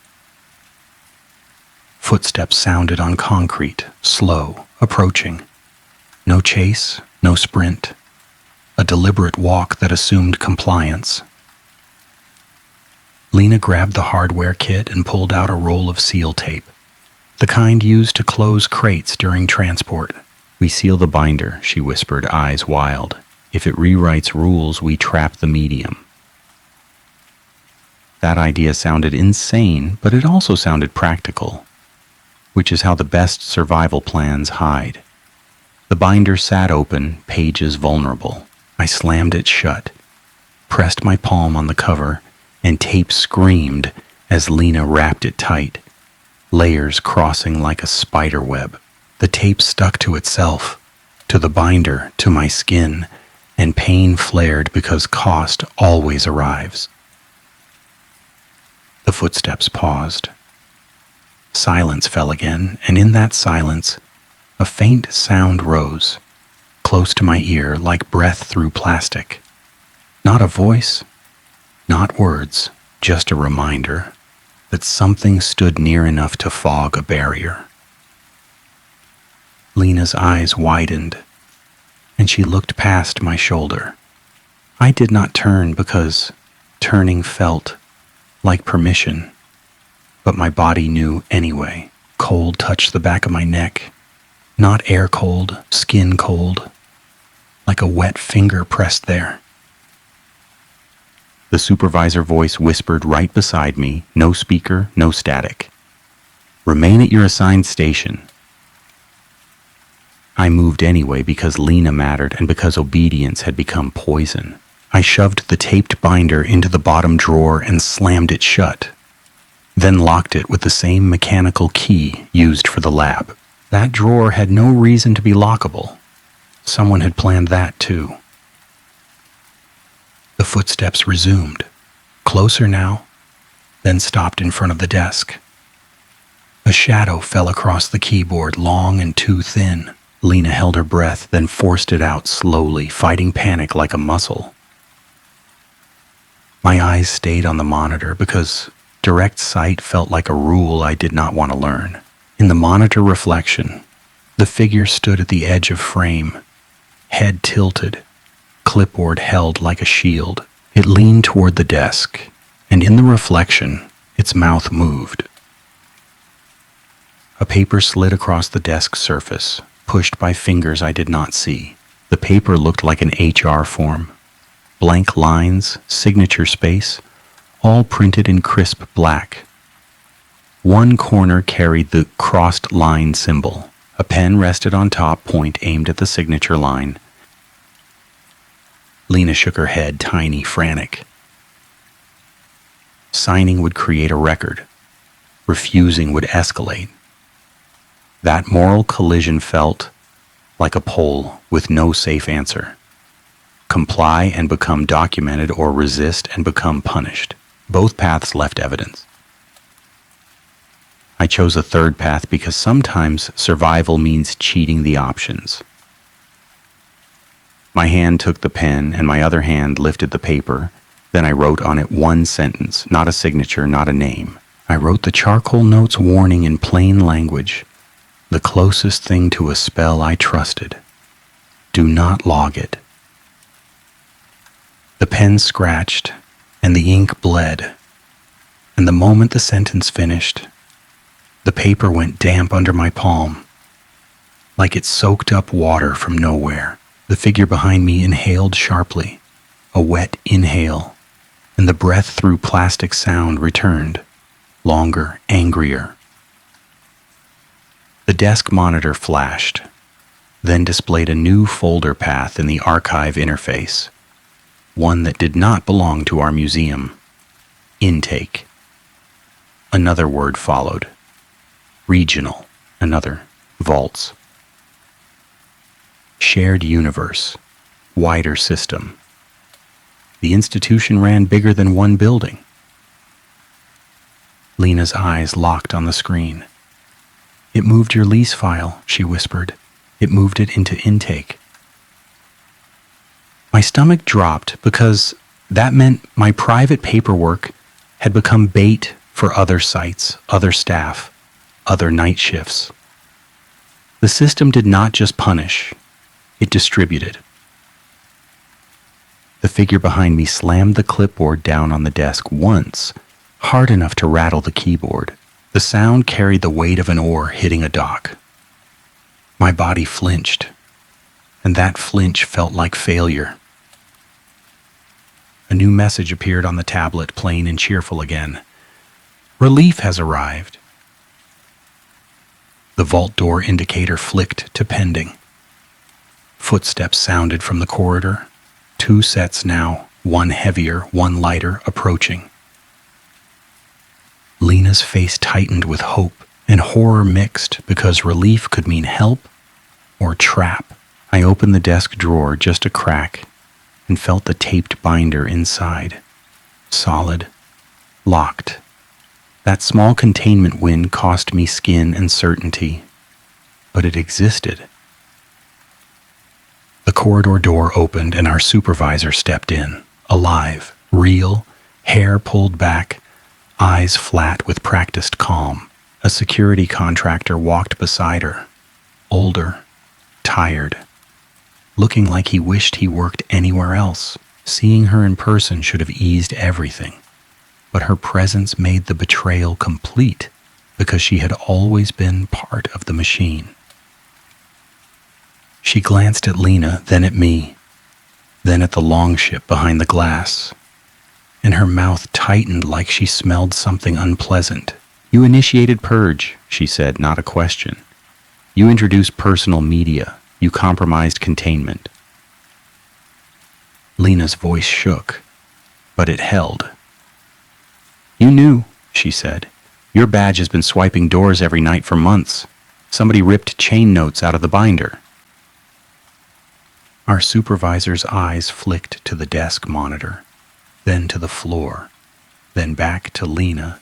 Footsteps sounded on concrete, slow, approaching. No chase, no sprint. A deliberate walk that assumed compliance. Lena grabbed the hardware kit and pulled out a roll of seal tape, the kind used to close crates during transport. We seal the binder, she whispered, eyes wild. If it rewrites rules, we trap the medium. That idea sounded insane, but it also sounded practical, which is how the best survival plans hide. The binder sat open, pages vulnerable. I slammed it shut, pressed my palm on the cover, and tape screamed as Lena wrapped it tight, layers crossing like a spider web. The tape stuck to itself, to the binder, to my skin, and pain flared because cost always arrives. The footsteps paused. Silence fell again, and in that silence, a faint sound rose, close to my ear like breath through plastic. Not a voice, not words, just a reminder that something stood near enough to fog a barrier. Lena's eyes widened, and she looked past my shoulder. I did not turn because turning felt like permission, but my body knew anyway. Cold touched the back of my neck, not air cold, skin cold, like a wet finger pressed there. The supervisor voice whispered right beside me, no speaker, no static. Remain at your assigned station. I moved anyway because Lena mattered and because obedience had become poison. I shoved the taped binder into the bottom drawer and slammed it shut, then locked it with the same mechanical key used for the lab. That drawer had no reason to be lockable. Someone had planned that too. The footsteps resumed, closer now, then stopped in front of the desk. A shadow fell across the keyboard, long and too thin. Lena held her breath, then forced it out slowly, fighting panic like a muscle. My eyes stayed on the monitor because direct sight felt like a rule I did not want to learn. In the monitor reflection, the figure stood at the edge of frame, head tilted, clipboard held like a shield. It leaned toward the desk, and in the reflection, its mouth moved. A paper slid across the desk surface, pushed by fingers I did not see. The paper looked like an HR form. Blank lines, signature space, all printed in crisp black. One corner carried the crossed line symbol. A pen rested on top, point aimed at the signature line. Lena shook her head, tiny, frantic. Signing would create a record. Refusing would escalate. That moral collision felt like a pole with no safe answer. Comply and become documented, or resist and become punished. Both paths left evidence. I chose a third path because sometimes survival means cheating the options. My hand took the pen and my other hand lifted the paper. Then I wrote on it one sentence, not a signature, not a name. I wrote the charcoal note's warning in plain language, the closest thing to a spell I trusted. Do not log it. The pen scratched and the ink bled, and the moment the sentence finished, the paper went damp under my palm, like it soaked up water from nowhere. The figure behind me inhaled sharply, a wet inhale, and the breath through plastic sound returned, longer, angrier. The desk monitor flashed, then displayed a new folder path in the archive interface, one that did not belong to our museum. Intake. Another word followed. Regional. Another. Vaults. Shared universe. Wider system. The institution ran bigger than one building. Lena's eyes locked on the screen. It moved your lease file, she whispered. It moved it into intake. My stomach dropped because that meant my private paperwork had become bait for other sites, other staff, other night shifts. The system did not just punish, it distributed. The figure behind me slammed the clipboard down on the desk once, hard enough to rattle the keyboard. The sound carried the weight of an oar hitting a dock. My body flinched, and that flinch felt like failure. A new message appeared on the tablet, plain and cheerful again. Relief has arrived. The vault door indicator flicked to pending. Footsteps sounded from the corridor. 2 sets now, one heavier, one lighter, approaching. Lena's face tightened with hope and horror mixed, because relief could mean help or trap. I opened the desk drawer just a crack and felt the taped binder inside. Solid. Locked. That small containment win cost me skin and certainty, but it existed. The corridor door opened and our supervisor stepped in, alive, real, hair pulled back, eyes flat with practiced calm. A security contractor walked beside her, older, tired, looking like he wished he worked anywhere else. Seeing her in person should have eased everything, but her presence made the betrayal complete because she had always been part of the machine. She glanced at Lena, then at me, then at the longship behind the glass, and her mouth tightened like she smelled something unpleasant. You initiated purge, she said, not a question. You introduced personal media. You compromised containment. Lena's voice shook, but it held. You knew, she said. Your badge has been swiping doors every night for months. Somebody ripped chain notes out of the binder. Our supervisor's eyes flicked to the desk monitor, then to the floor, then back to Lena,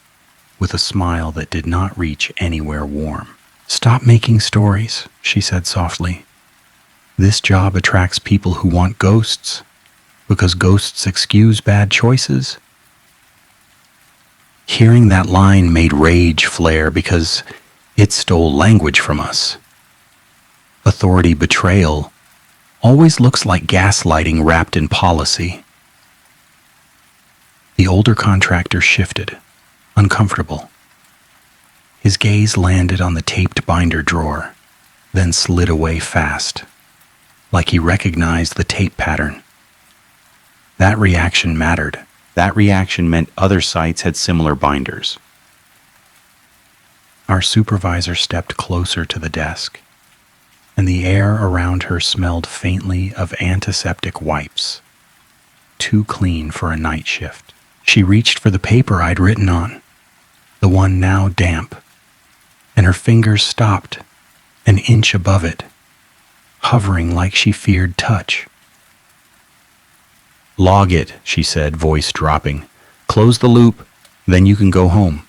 with a smile that did not reach anywhere warm. Stop making stories, she said softly. This job attracts people who want ghosts, because ghosts excuse bad choices. Hearing that line made rage flare because it stole language from us. Authority betrayal always looks like gaslighting wrapped in policy. The older contractor shifted, uncomfortable. His gaze landed on the taped binder drawer, then slid away fast, like he recognized the tape pattern. That reaction mattered. That reaction meant other sites had similar binders. Our supervisor stepped closer to the desk, and the air around her smelled faintly of antiseptic wipes, too clean for a night shift. She reached for the paper I'd written on, the one now damp, and her fingers stopped an inch above it, hovering like she feared touch. Log it, she said, voice dropping. Close the loop, then you can go home.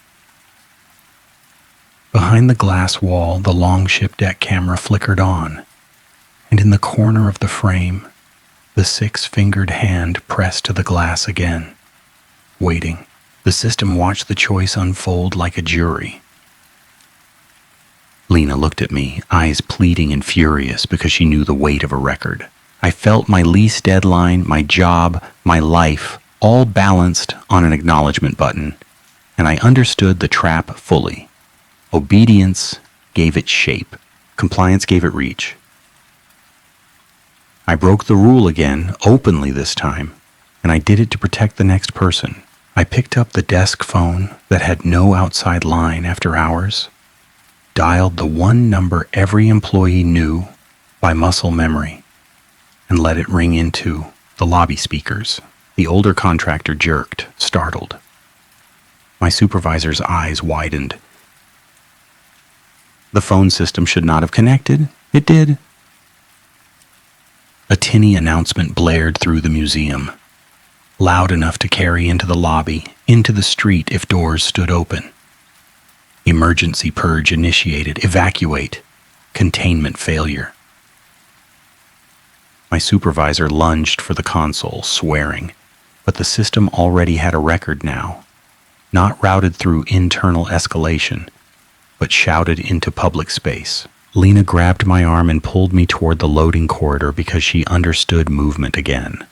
Behind the glass wall, the longship deck camera flickered on, and in the corner of the frame, the 6-fingered hand pressed to the glass again, waiting. The system watched the choice unfold like a jury. Lena looked at me, eyes pleading and furious because she knew the weight of a record. I felt my lease deadline, my job, my life, all balanced on an acknowledgement button, and I understood the trap fully. Obedience gave it shape. Compliance gave it reach. I broke the rule again, openly this time, and I did it to protect the next person. I picked up the desk phone that had no outside line after hours, dialed the one number every employee knew by muscle memory, and let it ring into the lobby speakers. The older contractor jerked, startled. My supervisor's eyes widened. The phone system should not have connected. It did. A tinny announcement blared through the museum, loud enough to carry into the lobby, into the street if doors stood open. Emergency purge initiated. Evacuate. Containment failure. My supervisor lunged for the console, swearing, but the system already had a record now, not routed through internal escalation, but shouted into public space. Lena grabbed my arm and pulled me toward the loading corridor because she understood movement again.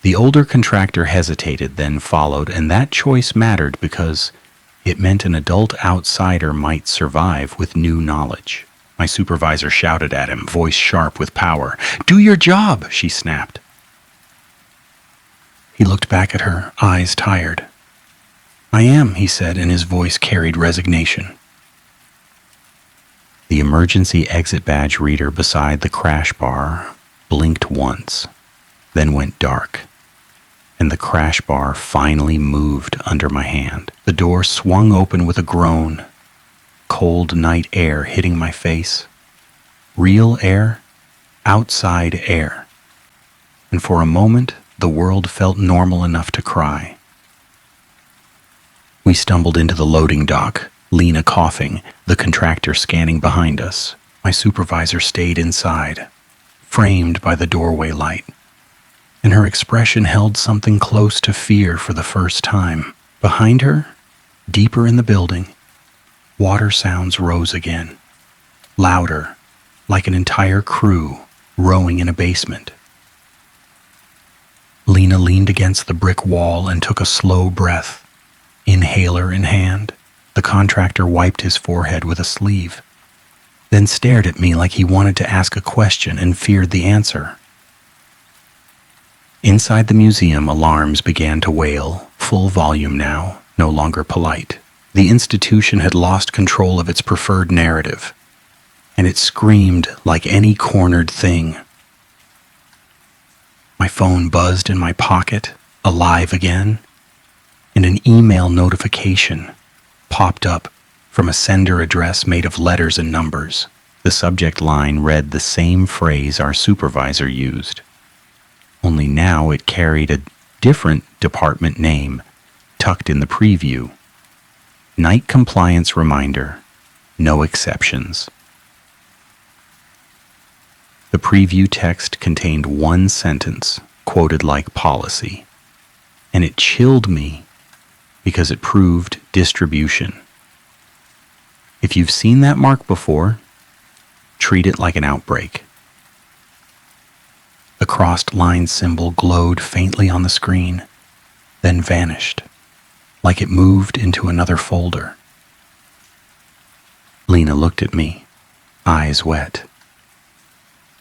The older contractor hesitated, then followed, and that choice mattered because it meant an adult outsider might survive with new knowledge. My supervisor shouted at him, voice sharp with power. "Do your job," she snapped. He looked back at her, eyes tired. "I am," he said, and his voice carried resignation. The emergency exit badge reader beside the crash bar blinked once, then went dark, and the crash bar finally moved under my hand. The door swung open with a groan, cold night air hitting my face. Real air, outside air. And for a moment, the world felt normal enough to cry. We stumbled into the loading dock, Lena coughing, the contractor scanning behind us. My supervisor stayed inside, framed by the doorway light, and her expression held something close to fear for the first time. Behind her, deeper in the building, water sounds rose again, louder, like an entire crew rowing in a basement. Lena leaned against the brick wall and took a slow breath, inhaler in hand. The contractor wiped his forehead with a sleeve, then stared at me like he wanted to ask a question and feared the answer. Inside the museum, alarms began to wail, full volume now, no longer polite. The institution had lost control of its preferred narrative, and it screamed like any cornered thing. My phone buzzed in my pocket, alive again, and an email notification popped up from a sender address made of letters and numbers. The subject line read the same phrase our supervisor used, only now it carried a different department name tucked in the preview. Night compliance reminder, no exceptions. The preview text contained one sentence, quoted like policy, and it chilled me because it proved distribution. If you've seen that mark before, treat it like an outbreak. The crossed line symbol glowed faintly on the screen, then vanished, like it moved into another folder. Lena looked at me, eyes wet.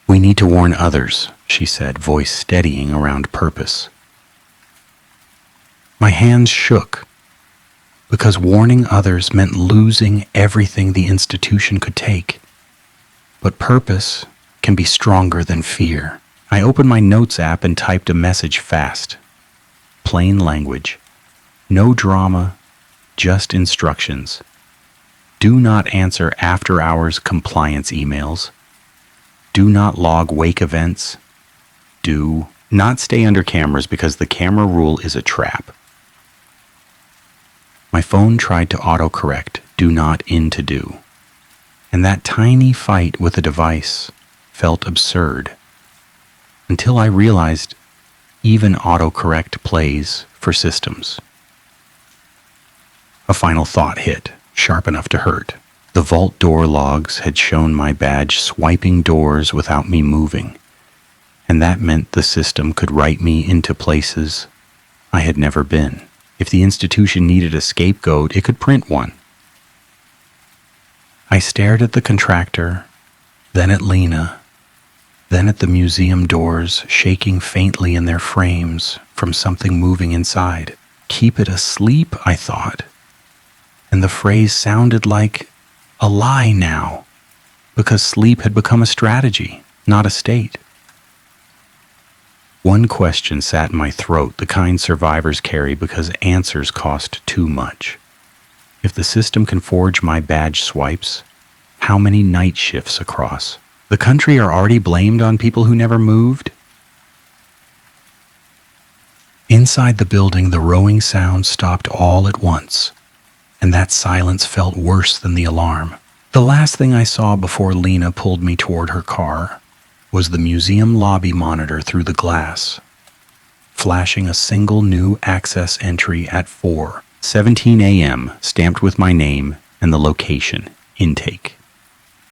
"We need to warn others," she said, voice steadying around purpose. My hands shook, because warning others meant losing everything the institution could take. But purpose can be stronger than fear. I opened my notes app and typed a message fast. Plain language. No drama, just instructions. Do not answer after-hours compliance emails. Do not log wake events. Do not stay under cameras because the camera rule is a trap. My phone tried to autocorrect "do not" into "do," and that tiny fight with the device felt absurd, until I realized even autocorrect plays for systems. A final thought hit, sharp enough to hurt. The vault door logs had shown my badge swiping doors without me moving, and that meant the system could write me into places I had never been. If the institution needed a scapegoat, it could print one. I stared at the contractor, then at Lena, then at the museum doors shaking faintly in their frames from something moving inside. Keep it asleep, I thought. And the phrase sounded like a lie now, because sleep had become a strategy, not a state. One question sat in my throat, the kind survivors carry because answers cost too much. If the system can forge my badge swipes, how many night shifts across the country are already blamed on people who never moved? Inside the building, the rowing sound stopped all at once, and that silence felt worse than the alarm. The last thing I saw before Lena pulled me toward her car was the museum lobby monitor through the glass, flashing a single new access entry at 4:17 a.m., stamped with my name and the location, intake.